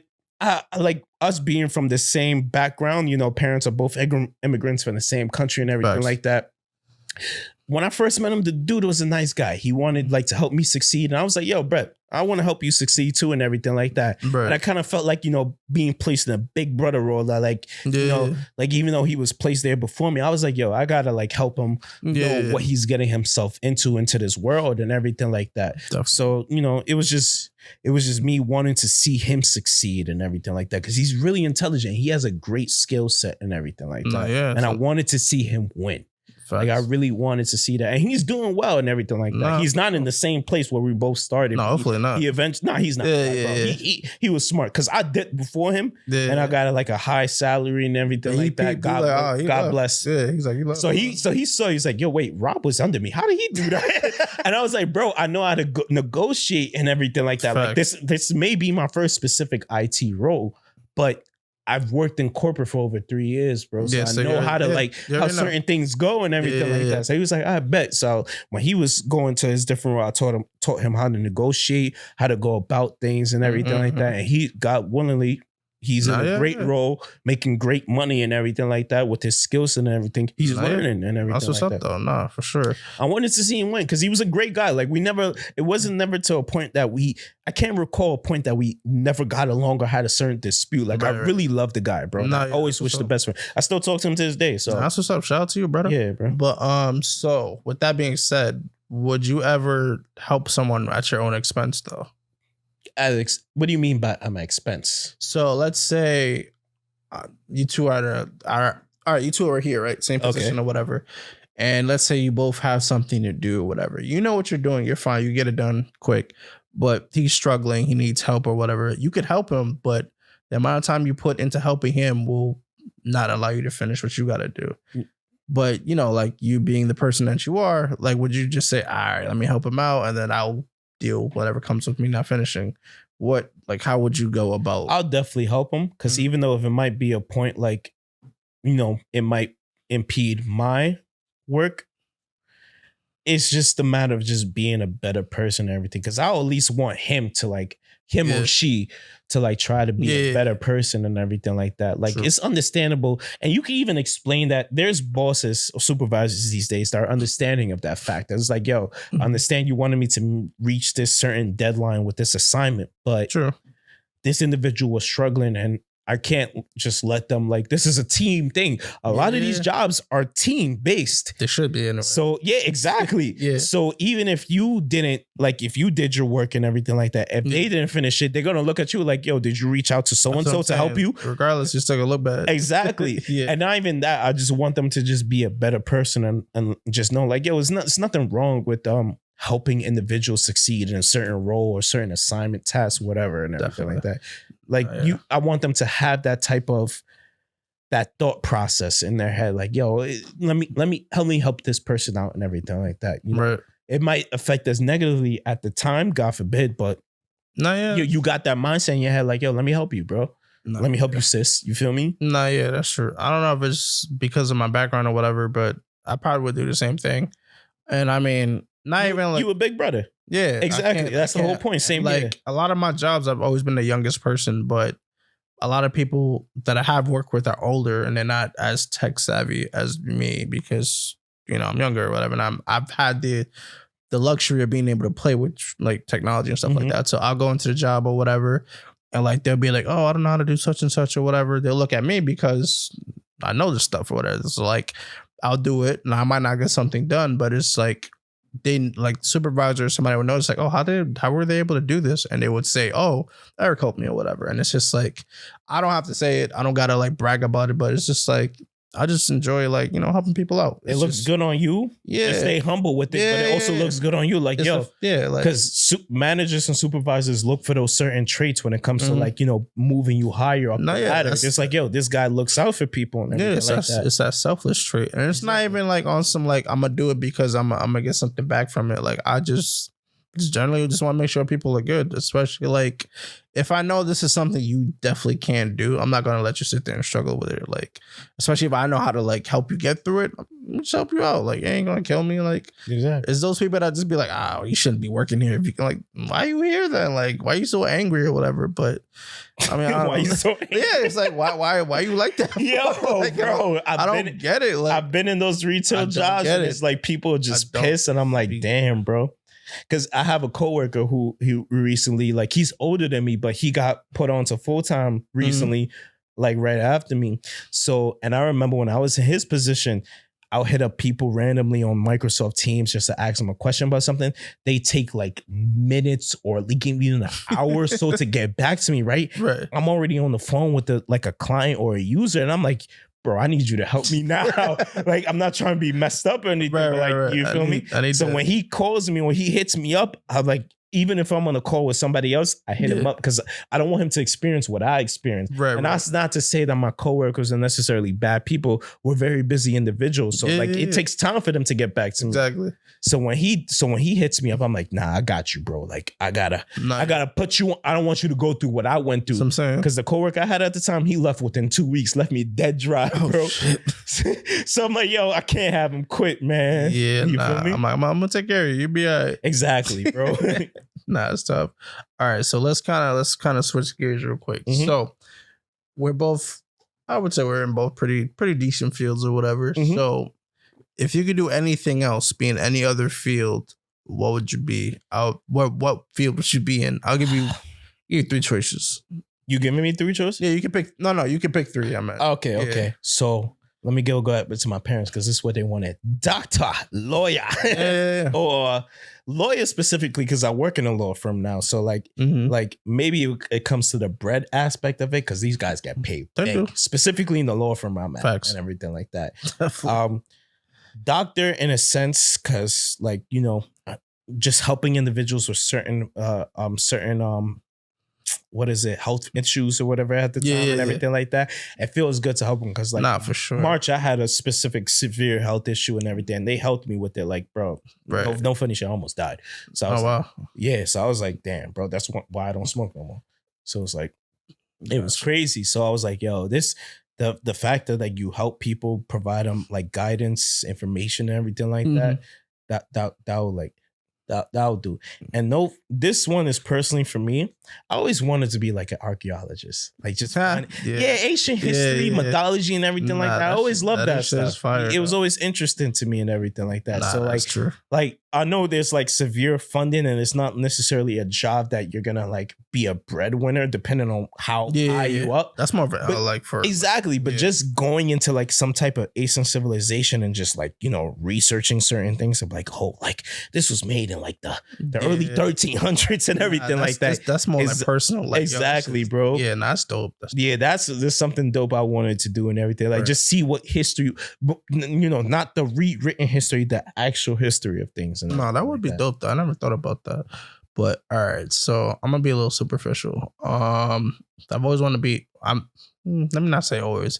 like us being from the same background, you know, parents are both immigrants from the same country and everything like that. When I first met him, the dude was a nice guy. He wanted like to help me succeed. And I was like, yo, Brett, I want to help you succeed too and everything like that. Right. And I kind of felt like, you know, being placed in a big brother role that like, you know, like even though he was placed there before me, I was like, yo, I got to like help him know what he's getting himself into this world and everything like that. Definitely. So, you know, it was just me wanting to see him succeed and everything like that. Cause he's really intelligent. He has a great skill set and everything like that. And I wanted to see him win. Like, I really wanted to see that. And he's doing well and everything like that. He's not in the same place where we both started. No, hopefully not. He's not. He was smart. Because I did before him. And I got like a high salary and everything like that. God bless. Yeah, he's like, he's like, yo, wait, Rob was under me. How did he do that? And I was like, bro, I know how to negotiate and everything like that. Facts. Like, this may be my first specific IT role, but I've worked in corporate for over 3 years, bro. So I know how to how certain things go and everything like that. So he was like, I bet. So when he was going to his different role, I taught him how to negotiate, how to go about things and everything like that. And he got willingly. He's in a great role, making great money and everything like that with his skills and everything. He's learning and everything. That's what's like up, that. Though. Nah, for sure. I wanted to see him win because he was a great guy. Like, it wasn't never to a point that I can't recall a point that we never got along or had a certain dispute. Like, I really loved the guy, bro. I always wish the best for him. I still talk to him to this day. So that's what's up. Shout out to you, brother. Yeah, bro. But so with that being said, would you ever help someone at your own expense, though? Alex, what do you mean by at my expense? So let's say you two are all right, you two are here, right? Same position or whatever. And let's say you both have something to do or whatever. You know what you're doing. You're fine. You get it done quick. But he's struggling. He needs help or whatever. You could help him, but the amount of time you put into helping him will not allow you to finish what you got to do. But, you know, like you being the person that you are, like, would you just say, all right, let me help him out and then I'll deal whatever comes with me not finishing? How would you go about? I'll definitely help him because even though if it might be a point like, you know, it might impede my work, it's just a matter of just being a better person and everything. Because I'll at least want him to or she to try to be a better person and everything like that. Like, True. It's understandable. And you can even explain that there's bosses or supervisors these days that are understanding of that fact. It's like, yo, I understand you wanted me to reach this certain deadline with this assignment, but True. This individual was struggling and I can't just let them, this is a team thing. A lot of these jobs are team based. They should be anyway. So exactly. So even if you didn't, if you did your work and everything like that, if they didn't finish it, they're going to look at you like, yo, did you reach out to so-and-so to help you? Regardless, you're still going to look bad. Exactly. And not even that, I just want them to just be a better person and just know yo, it's nothing wrong with helping individuals succeed in a certain role or certain assignment, task, whatever, and everything like that. I want them to have that type of that thought process in their head. Like, yo, let me help this person out and everything like that. You know, right. It might affect us negatively at the time, God forbid, but you got that mindset in your head, like, yo, let me help you, bro. Let me help you, sis. You feel me? That's true. I don't know if it's because of my background or whatever, but I probably would do the same thing. And I mean, you a big brother. Yeah, exactly. That's the whole point. Same here. A lot of my jobs, I've always been the youngest person, but a lot of people that I have worked with are older and they're not as tech savvy as me because, I'm younger or whatever. And I've had the the luxury of being able to play with like technology and stuff like that. So I'll go into the job or whatever, and like they'll be like, oh, I don't know how to do such and such or whatever. They'll look at me because I know this stuff or whatever. So like I'll do it, and I might not get something done, but it's like they like supervisor or somebody would notice like, oh, how were they able to do this? And they would say, oh, Eric helped me or whatever. And it's just like, I don't have to say it. I don't gotta like brag about it, but it's just like, I just enjoy like, helping people out. It looks good on you. Yeah. Stay humble with it, but it also looks good on you. Like, because managers and supervisors look for those certain traits when it comes to like, moving you higher up the ladder. It's like, this guy looks out for people and everything like that. It's that selfless trait. And it's not even like on some like, I'm going to do it because I'm going to get something back from it. Like, I just generally just want to make sure people are good, especially like if I know this is something you definitely can't do, I'm not going to let you sit there and struggle with it. Like, especially if I know how to like help you get through it, I'm just help you out. Like, it ain't going to kill me. Like, it's those people that just be like, oh, you shouldn't be working here. If you can, like, why are you here then? Like, why are you so angry or whatever? But I mean, why you so angry? Yeah, it's like, why you like that? Yo, like, bro, I don't get it. Like, I've been in those retail jobs and it's like people are just pissed and I'm like, damn, bro. Because I have a coworker who recently, like, he's older than me, but he got put onto full-time recently, like right after me. So, and I remember when I was in his position, I'll hit up people randomly on Microsoft Teams just to ask them a question about something. They take like minutes or even an hour or so to get back to me, right? I'm already on the phone with a client or a user, and I'm like, bro, I need you to help me now. Like, I'm not trying to be messed up or anything. Right. You feel me? So when he calls me, when he hits me up, I'm like, even if I'm on a call with somebody else, I hit him up because I don't want him to experience what I experienced. That's not to say that my coworkers are necessarily bad people. We're very busy individuals. So it takes time for them to get back to me. Exactly. So when he hits me up, I'm like, nah, I got you, bro. Like, I gotta put you on. I don't want you to go through what I went through. I'm saying. Because the coworker I had at the time, he left within 2 weeks, left me dead dry, bro. So I'm like, yo, I can't have him quit, man. Yeah, you feel me? I'm gonna take care of you. You be all right. Exactly, bro. Nah, it's tough. All right, so let's kind of switch gears real quick. So we're both, I would say we're in both pretty decent fields or whatever. So if you could do anything else, be in any other field, what would you be? What field would you be in? I'll give you 3 choices. You giving me 3 choices? Yeah, you can pick. No, you can pick 3. I'm at. Okay. So let me go up to my parents because this is what they wanted: doctor, lawyer, or lawyer specifically because I work in a law firm now. So like maybe it comes to the bread aspect of it because these guys get paid big, specifically in the law firm I'm at. Facts. And everything like that. Doctor in a sense because like just helping individuals with certain what is it, health issues or whatever at the time and everything like that. It feels good to help them because like for sure. March I had a specific severe health issue and everything. And they helped me with it. Like, bro, no funny shit, I almost died. So I was so I was like, damn, bro, that's why I don't smoke no more. So it's like, it was crazy. So I was like, yo, the fact that like you help people, provide them like guidance, information and everything like that would like, that'll do. And no, this one is personally for me. I always wanted to be like an archaeologist, like just ancient history, mythology, and everything like that. I always loved that stuff. Fire, it was always interesting to me and everything like that. So like, true. Like I know there's like severe funding, and it's not necessarily a job that you're gonna like be a breadwinner, depending on how high you up. That's more of a like for exactly. But just going into like some type of ancient civilization and just like researching certain things, of like, oh, like this was made in like the early 1300s and everything like that. That's more like personal. Like, exactly, bro. Yeah, that's dope. There's something dope I wanted to do and everything. Like just see what history, not the rewritten history, the actual history of things. No, that would be dope though. I never thought about that. But all right, so I'm gonna be a little superficial. I've always wanted to be. Let me not say always.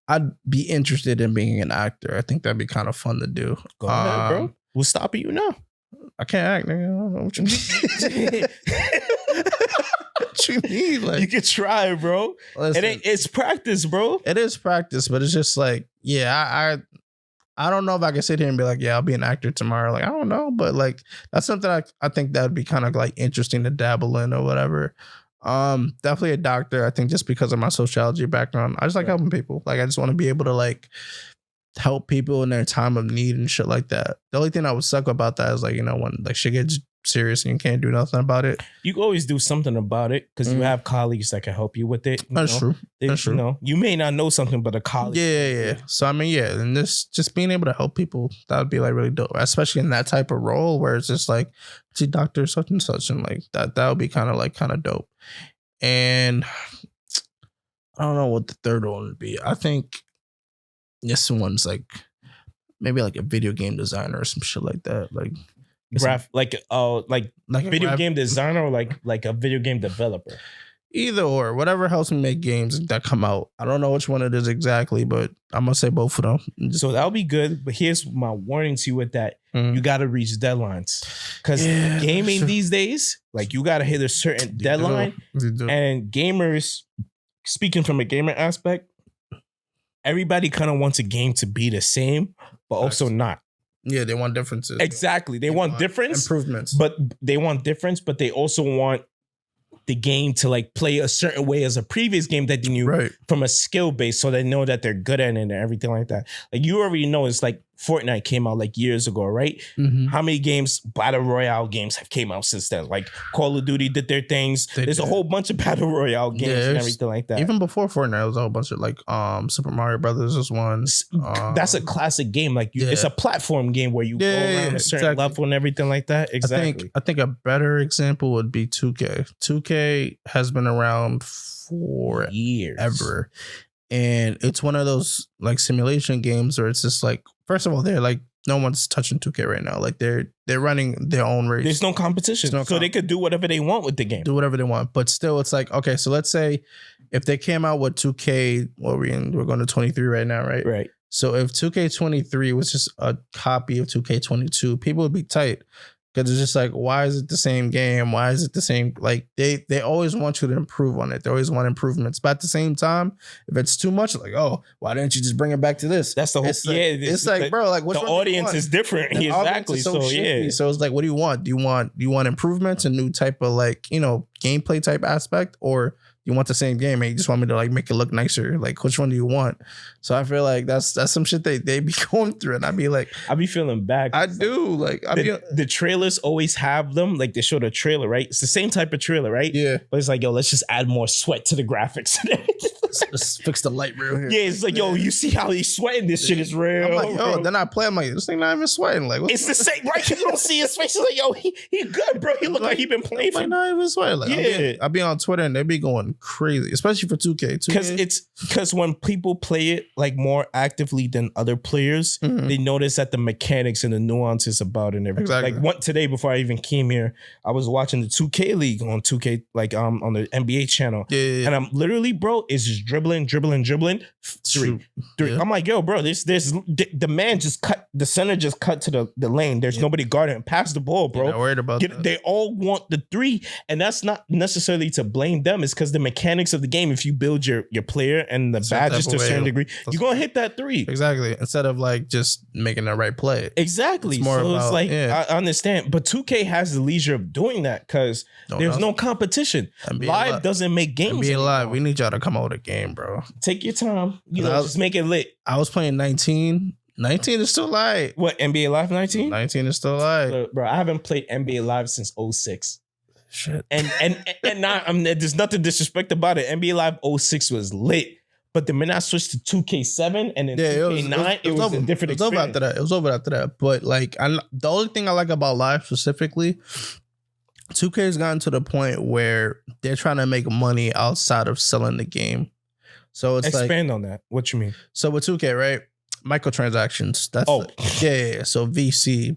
I'd be interested in being an actor. I think that'd be kind of fun to do. Go ahead, bro. What's stopping you now? I can't act, nigga. I don't know what you mean. What you mean? Like, you can try, bro. Listen, it's practice, bro. It is practice, but it's just like, I don't know if I can sit here and be like, I'll be an actor tomorrow. Like, I don't know, but like that's something I think that would be kind of like interesting to dabble in or whatever. Definitely a doctor. I think just because of my sociology background, I just like helping people. Like, I just want to be able to like help people in their time of need and shit like that. The only thing that would suck about that is like, you know, when like shit gets serious and you can't do nothing about it. You always do something about it because you have colleagues that can help you with it. That's true. That's true. You know, you may not know something, but a colleague. Yeah. So I mean, yeah, and this just being able to help people, that would be like really dope, especially in that type of role where it's just like, see, doctor such and such, and like that would be kind of dope. And I don't know what the third one would be. I think this one's like maybe like a video game designer or some shit like that, like. Like video game designer or like a video game developer. Either or, whatever helps me make games that come out. I don't know which one it is exactly, but I'm gonna say both of them. So that'll be good. But here's my warning to you with that: you gotta reach deadlines because gaming these days, like you gotta hit a certain deadline. And gamers, speaking from a gamer aspect, everybody kind of wants a game to be the same, but also not. Yeah, they want differences. Exactly. They want difference. Improvements. But they want difference, but they also want the game to like play a certain way as a previous game that they knew from a skill base, so they know that they're good at it and everything like that. Like you already know, it's like Fortnite came out like years ago, right? How many games, battle royale games, have came out since then? Like Call of Duty did their things. There's a whole bunch of battle royale games and everything like that. Even before Fortnite, there was a whole bunch of like Super Mario Brothers was one. That's a classic game. Like it's a platform game where you go around a certain level and everything like that. Exactly. I think a better example would be 2K. 2K has been around for years ever. And it's one of those like simulation games where it's just like, first of all, they're like, no one's touching 2K right now. Like they're running their own race. There's no competition. So they could do whatever they want with the game. Do whatever they want. But still, it's like, okay, so let's say if they came out with 2K, we're going to 23 right now, right? Right. So if 2K23 was just a copy of 2K22, people would be tight. Because it's just like, why is it the same game? Why is it the same? Like they always want you to improve on it. They always want improvements. But at the same time, if it's too much, like, oh, why didn't you just bring it back to this? That's the whole. It's like, bro, like the audience is different. Exactly. So yeah. So it's like, what do you want? Do you want improvements, a new type of like, you know, gameplay type aspect, or you want the same game and you just want me to like make it look nicer? Like, which one do you want? So I feel like that's some shit they be going through, and I'd be like, I be feeling bad. I do. Like the trailers always have them. Like they show the trailer, right? It's the same type of trailer, right? Yeah. But it's like, yo, let's just add more sweat to the graphics. Let's fix the light real here. Yeah, it's like, yo, you see how he's sweating? This shit is real. I'm like, yo, then I play. I'm like, this thing not even sweating. Like, it's the same, right? You don't see his face. It's like, yo, he good, bro. He look like he been playing for. Like, not even sweating. Like, I be on Twitter and they be going crazy, especially for 2K. Because when people play it like more actively than other players, they notice that the mechanics and the nuances about it and everything. Exactly. Like today before I even came here, I was watching the 2K League on 2K, like on the NBA channel. Yeah. And I'm literally, bro, it's just dribbling. Three. Yeah. I'm like, yo, bro, the man just cut, the center just cut to the lane. There's nobody guarding. Pass the ball, bro. Not worried about that. They all want the three. And that's not necessarily to blame them. It's because the mechanics of the game, if you build your player and the badges to a certain degree, you're going to hit that three. Exactly. Instead of like just making the right play. Exactly. It's like, I understand. But 2K has the leisure of doing that because there's no competition. Live doesn't make games. NBA Live, we need y'all to come out with a game, bro. Take your time. Just make it lit. I was playing 19. 19 is still light. What, NBA Live 19? 19 is still light. Bro, I haven't played NBA Live since 06. Shit. And not, there's nothing disrespect about it. NBA Live 06 was lit. But the minute I switched to 2K7 and then 2K9, it was a different experience. It was over after that. But like, the only thing I like about Live specifically, 2K has gotten to the point where they're trying to make money outside of selling the game. So it's expand on that. What you mean? So with 2K, right? Microtransactions. That's yeah. So VC,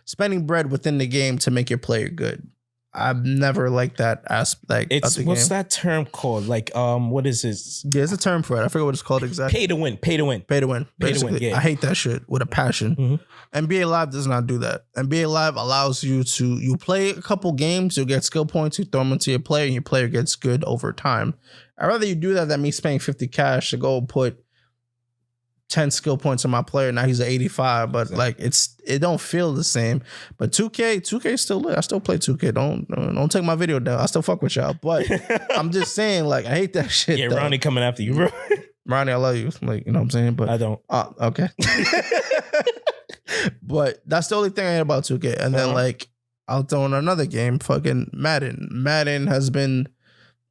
spending bread within the game to make your player good. I've never liked that aspect. What's that term called? Like, what is this? There's a term for it. I forget what it's called exactly. Pay to win. Basically, I hate that shit with a passion. NBA Live does not do that. NBA Live allows you play a couple games, you'll get skill points, you throw them into your player, and your player gets good over time. I'd rather you do that than me spending 50 cash to go put 10 skill points on my player. Now he's at 85, but like it don't feel the same. But 2K is still lit. I still play 2K. Don't take my video down. I still fuck with y'all. But I'm just saying, like, I hate that shit. Yeah, Ronnie coming after you, bro. Ronnie, I love you. Like, you know what I'm saying? But I don't. Okay. But that's the only thing I hate about 2K. And then like I'll throw in another game, fucking Madden. Madden has been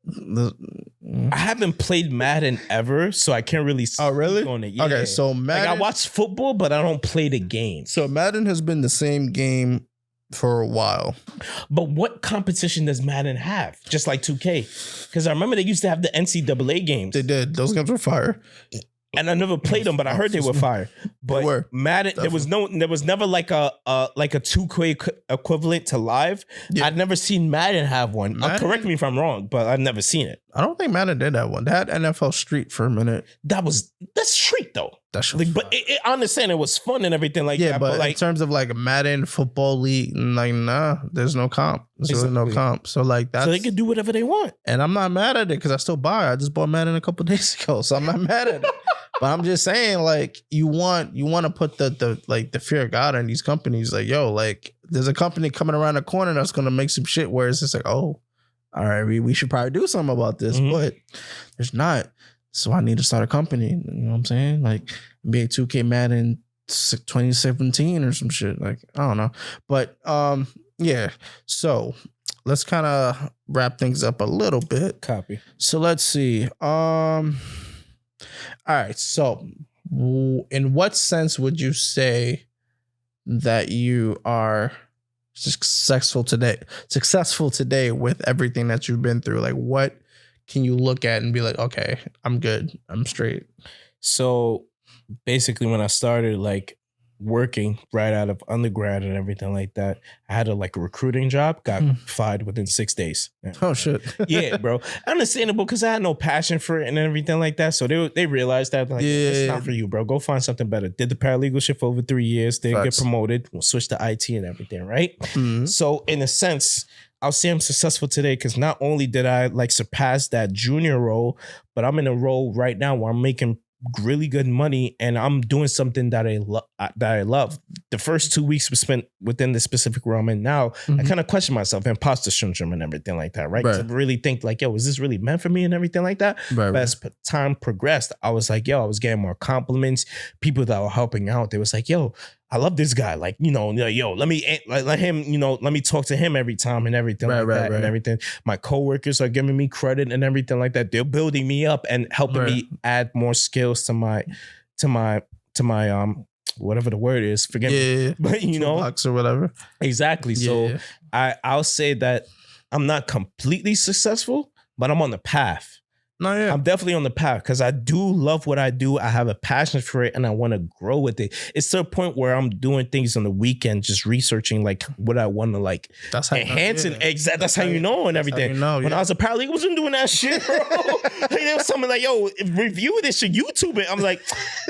I haven't played Madden ever, so I can't really Oh, really? on it. Yeah. Okay, so Madden, like I watch football, but I don't play the game. So Madden has been the same game for a while. But what competition does Madden have? Just like 2K? Because I remember they used to have the NCAA games. They did. Those games were fire. And I never played them, but I heard they were fire. But They were, Madden, there was never like a 2K equivalent to live. Yeah. I'd never seen Madden have one. Correct me if I'm wrong, but I've never seen it. I don't think Madden did that one. They had NFL Street for a minute. That's Street though. That's like, but I understand it was fun and everything like that. Yeah, but like in terms of like Madden football league, like nah, there's no comp. There's really no comp. So like that's so they can do whatever they want. And I'm not mad at it because I still buy it. I just bought Madden a couple days ago, so I'm not mad at it. But I'm just saying, like, you want to put the fear of God in these companies. Like, yo, like, there's a company coming around the corner that's gonna make some shit where it's just like, oh, all right, we should probably do something about this, but there's not. So I need to start a company. You know what I'm saying? Like, NBA 2K Madden 2017 or some shit. Like, I don't know. But yeah. So let's kind of wrap things up a little bit. Copy. So let's see. All right. So, in what sense would you say that you are successful today with everything that you've been through? Like, what can you look at and be like, okay, I'm good, I'm straight? So, basically, when I started like working right out of undergrad and everything like that, I had a recruiting job, got fired within 6 days. Oh shit. Yeah, bro. Understandable because I had no passion for it and everything like that. So they realized that it's not for you, bro. Go find something better. Did the paralegal shit for over 3 years, then get promoted, switch to IT and everything, right? Mm-hmm. So in a sense, I'll say I'm successful today because not only did I surpass that junior role, but I'm in a role right now where I'm making really good money and I'm doing something that I love. The first 2 weeks we spent within the specific role I'm in now, I kind of question myself, imposter syndrome and everything like that, right? To really think like, yo, is this really meant for me and everything like that? But as time progressed, I was like, yo, I was getting more compliments. People that were helping out, they was like, yo, I love this guy. Like, you know, yo, let me let him, you know, let me talk to him every time and everything like that and everything. My coworkers are giving me credit and everything like that. They're building me up and helping me add more skills to my whatever the word is. Forget me. But you know, box or whatever. Exactly. So I'll say that I'm not completely successful, but I'm on the path. No, yeah. I'm definitely on the path because I do love what I do. I have a passion for it and I want to grow with it. It's to a point where I'm doing things on the weekend, just researching what I want to that's how enhance and exact. That's how you know and everything. You know, when I was a paralegal, I wasn't doing that shit, bro. There was something like, yo, review this shit, YouTube it. I'm like,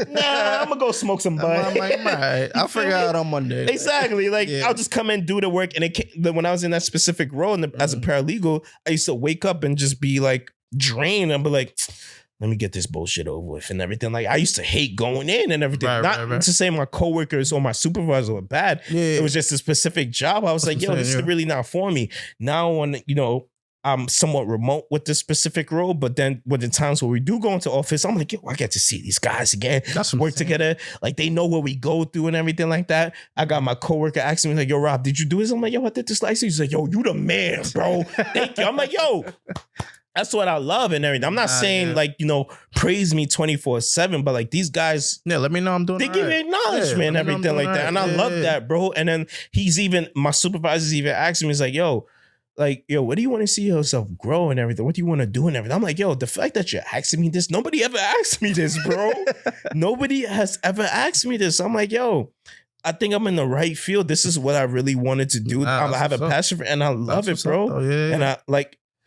nah, I'm gonna go smoke some bud. I'm like, right. I'll figure out on Monday. Exactly. I'll just come and do the work. And when I was in that specific role as a paralegal, I used to wake up and just be drained. I'd be like, let me get this bullshit over with and everything. I used to hate going in and everything. Not to say my coworkers or my supervisor were bad. It was just a specific job. I was like, yo, this is really not for me. Now when, you know, I'm somewhat remote with this specific role, but then with the times where we do go into office, I'm like, yo, I get to see these guys again. Work together. They know what we go through and everything like that. I got my coworker asking me yo, Rob, did you do this? I'm like, yo, I did this last year. He's like, yo, you the man, bro. Thank you. I'm like, yo, that's what I love and everything. I'm not saying praise me 24/7, but these guys, let me know I'm doing. They give me acknowledgement and everything like that, and I love that, bro. And then my supervisor's even asking me, he's like, yo, what do you want to see yourself grow and everything? What do you want to do and everything? I'm like, yo, the fact that you're asking me this, nobody ever asked me this, bro. Nobody has ever asked me this. I'm like, yo, I think I'm in the right field. This is what I really wanted to do. I have a passion for it, and I love it, bro. And I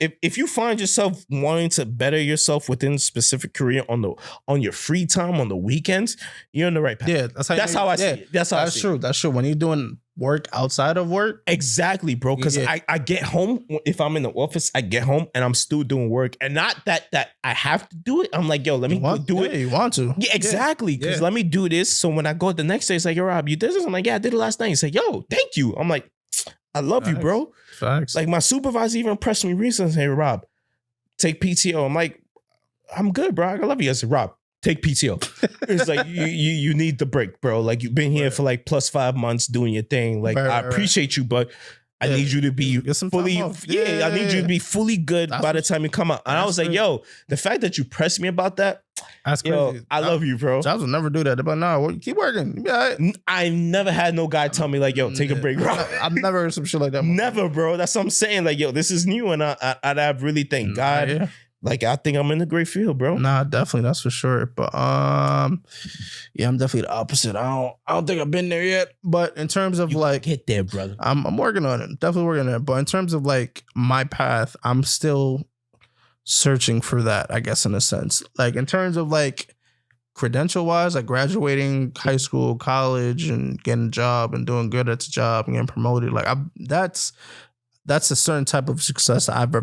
if you find yourself wanting to better yourself within a specific career on your free time on the weekends, you're in the right path. Yeah, that's how I see it. That's true. That's true. When you're doing work outside of work, exactly, bro. Because I get home, if I'm in the office, I get home and I'm still doing work, and not that I have to do it. I'm like, yo, let me do it. You want to? Yeah, exactly. Because let me do this. So when I go the next day, it's like, yo, Rob, you did this? I'm like, yeah, I did it last night. He's like, yo, thank you. I'm like, I love you, bro. Facts. My supervisor even pressed me recently. Hey, Rob, take PTO. I'm like, I'm good, bro. I love you. I said, Rob, take PTO. It's like you need the break, bro. Like you've been here for like plus 5 months doing your thing. Like I appreciate you, but I need you to be fully, I need you to be fully good by the time you come out. And I was like, yo, the fact that you pressed me about that, that's crazy. I love you, bro. Jobs will never do that. But no, keep working. I never had no guy tell me like, yo, take a break, bro. I've never heard some shit like that. Never, bro. That's what I'm saying. Like, yo, this is new. And I really thank God. Yeah. Like, I think I'm in a great field, bro. Nah, definitely. That's for sure. But yeah, I'm definitely the opposite. I don't think I've been there yet. But in terms of like get there, brother. I'm working on it. Definitely working on it. But in terms of like my path, I'm still searching for that, I guess, in a sense. Like in terms of like credential wise, like graduating high school, college, and getting a job and doing good at the job and getting promoted. Like that's a certain type of success I've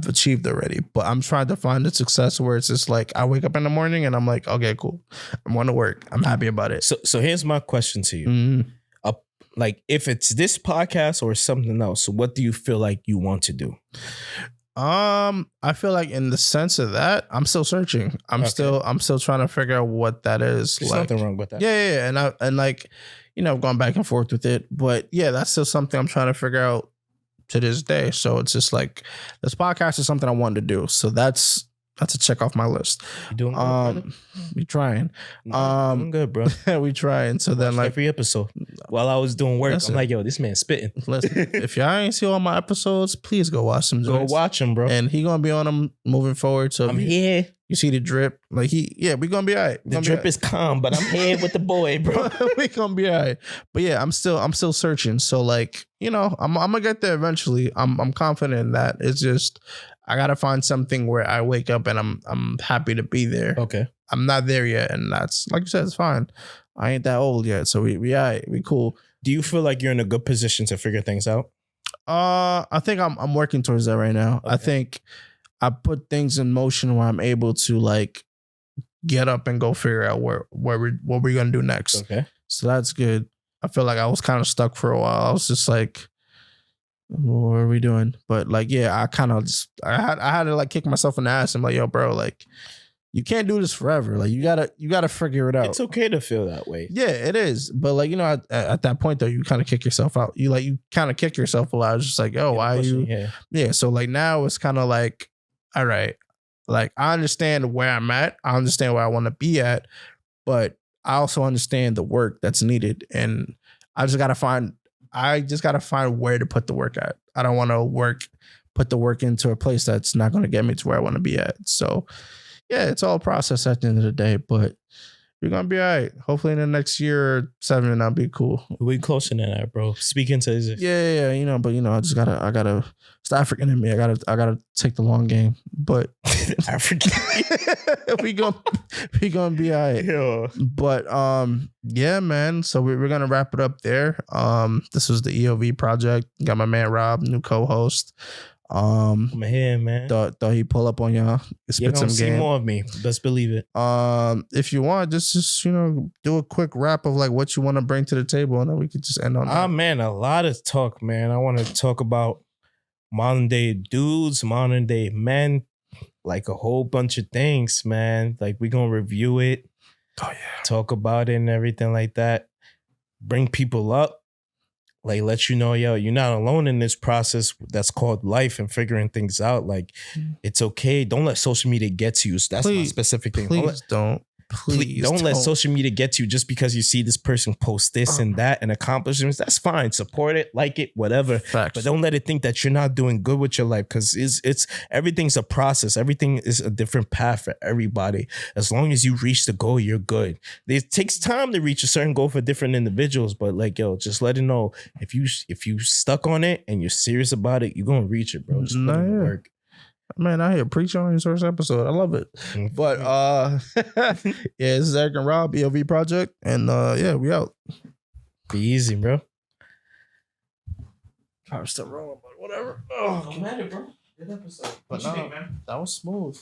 achieved already. But I'm trying to find a success where it's just like I wake up in the morning and I'm like, okay, cool. I'm going to work. I'm happy about it. So here's my question to you. Like if it's this podcast or something else, what do you feel like you want to do? I feel like in the sense of that, I'm still searching. I'm still trying to figure out what that is. There's nothing wrong with that. Yeah. And like, you know, going back and forth with it. But yeah, that's still something I'm trying to figure out to this day. So it's just like this podcast is something I wanted to do. So that's a check off my list. You doing good, we trying. Doing good, bro. We trying. So then like every episode while I was doing work, I'm like, yo, this man's spitting. Listen, if y'all ain't see all my episodes, please go watch them. Go watch them, bro. And he gonna be on them moving forward. So I'm here. You see the drip, like we gonna be all right. The drip is calm, but I'm here with the boy, bro. We gonna be all right. But yeah, I'm still searching. So like, you know, I'm gonna get there eventually. I'm confident in that. It's just I gotta find something where I wake up and I'm happy to be there. Okay. I'm not there yet, and that's like you said, it's fine. I ain't that old yet, so we all right, we cool. Do you feel like you're in a good position to figure things out? I think I'm working towards that right now. Okay. I think I put things in motion where I'm able to like get up and go figure out what we're gonna do next. Okay. So that's good. I feel like I was kind of stuck for a while. I was just like, what are we doing? But like, yeah, I kind of just I had to like kick myself in the ass. I'm like, yo, bro, like you can't do this forever. Like you gotta figure it out. It's okay to feel that way. Yeah, it is. But like, you know, at that point though, you kind of kick yourself out. You kind of kick yourself a lot. It's just like, oh, why are you? Yeah. So like now it's kind of like, all right, like I understand where I'm at. I understand where I want to be at, but I also understand the work that's needed. And I just got to find where to put the work at. I don't want to put the work into a place that's not going to get me to where I want to be at. So yeah, it's all a process at the end of the day, but you're going to be all right. Hopefully in the next year or 7, and I'll be cool. We closer than that, bro. Speaking to this. Yeah. You know, but you know, I gotta, it's African in me. I gotta take the long game, but African. we gonna be all right. Yeah. But, yeah, man. So we're going to wrap it up there. This was the EOV project. Got my man, Rob, new co-host. I'm here, man. Thought he'd pull up on y'all. You're gonna see more of me. Best believe it. If you want, just you know, do a quick wrap of like what you want to bring to the table, and then we could just end on that. Man, a lot of talk, man. I want to talk about modern day dudes, modern day men, like a whole bunch of things, man. Like we're gonna review it. Oh yeah. Talk about it and everything like that. Bring people up. Like, let you know, yo, you're not alone in this process that's called life and figuring things out. Like, it's okay. Don't let social media get to you. So that's my specific thing. Please don't. Please don't let social media get to you just because you see this person post this and that and accomplishments. That's fine. Support it, like it, whatever. Facts. But don't let it think that you're not doing good with your life, because it's everything's a process. Everything is a different path for everybody. As long as you reach the goal, you're good. It takes time to reach a certain goal for different individuals, but like, yo, just let it know if you stuck on it and you're serious about it, you're gonna reach it, bro. Just put in the work. Man, I hear preaching on his first episode. I love it. But yeah, this is Eric and Rob, EOV Project. And yeah, we out. Be easy, bro. I'm still rolling, but whatever. Oh, I'm at it, bro. Good episode. But no, that was smooth.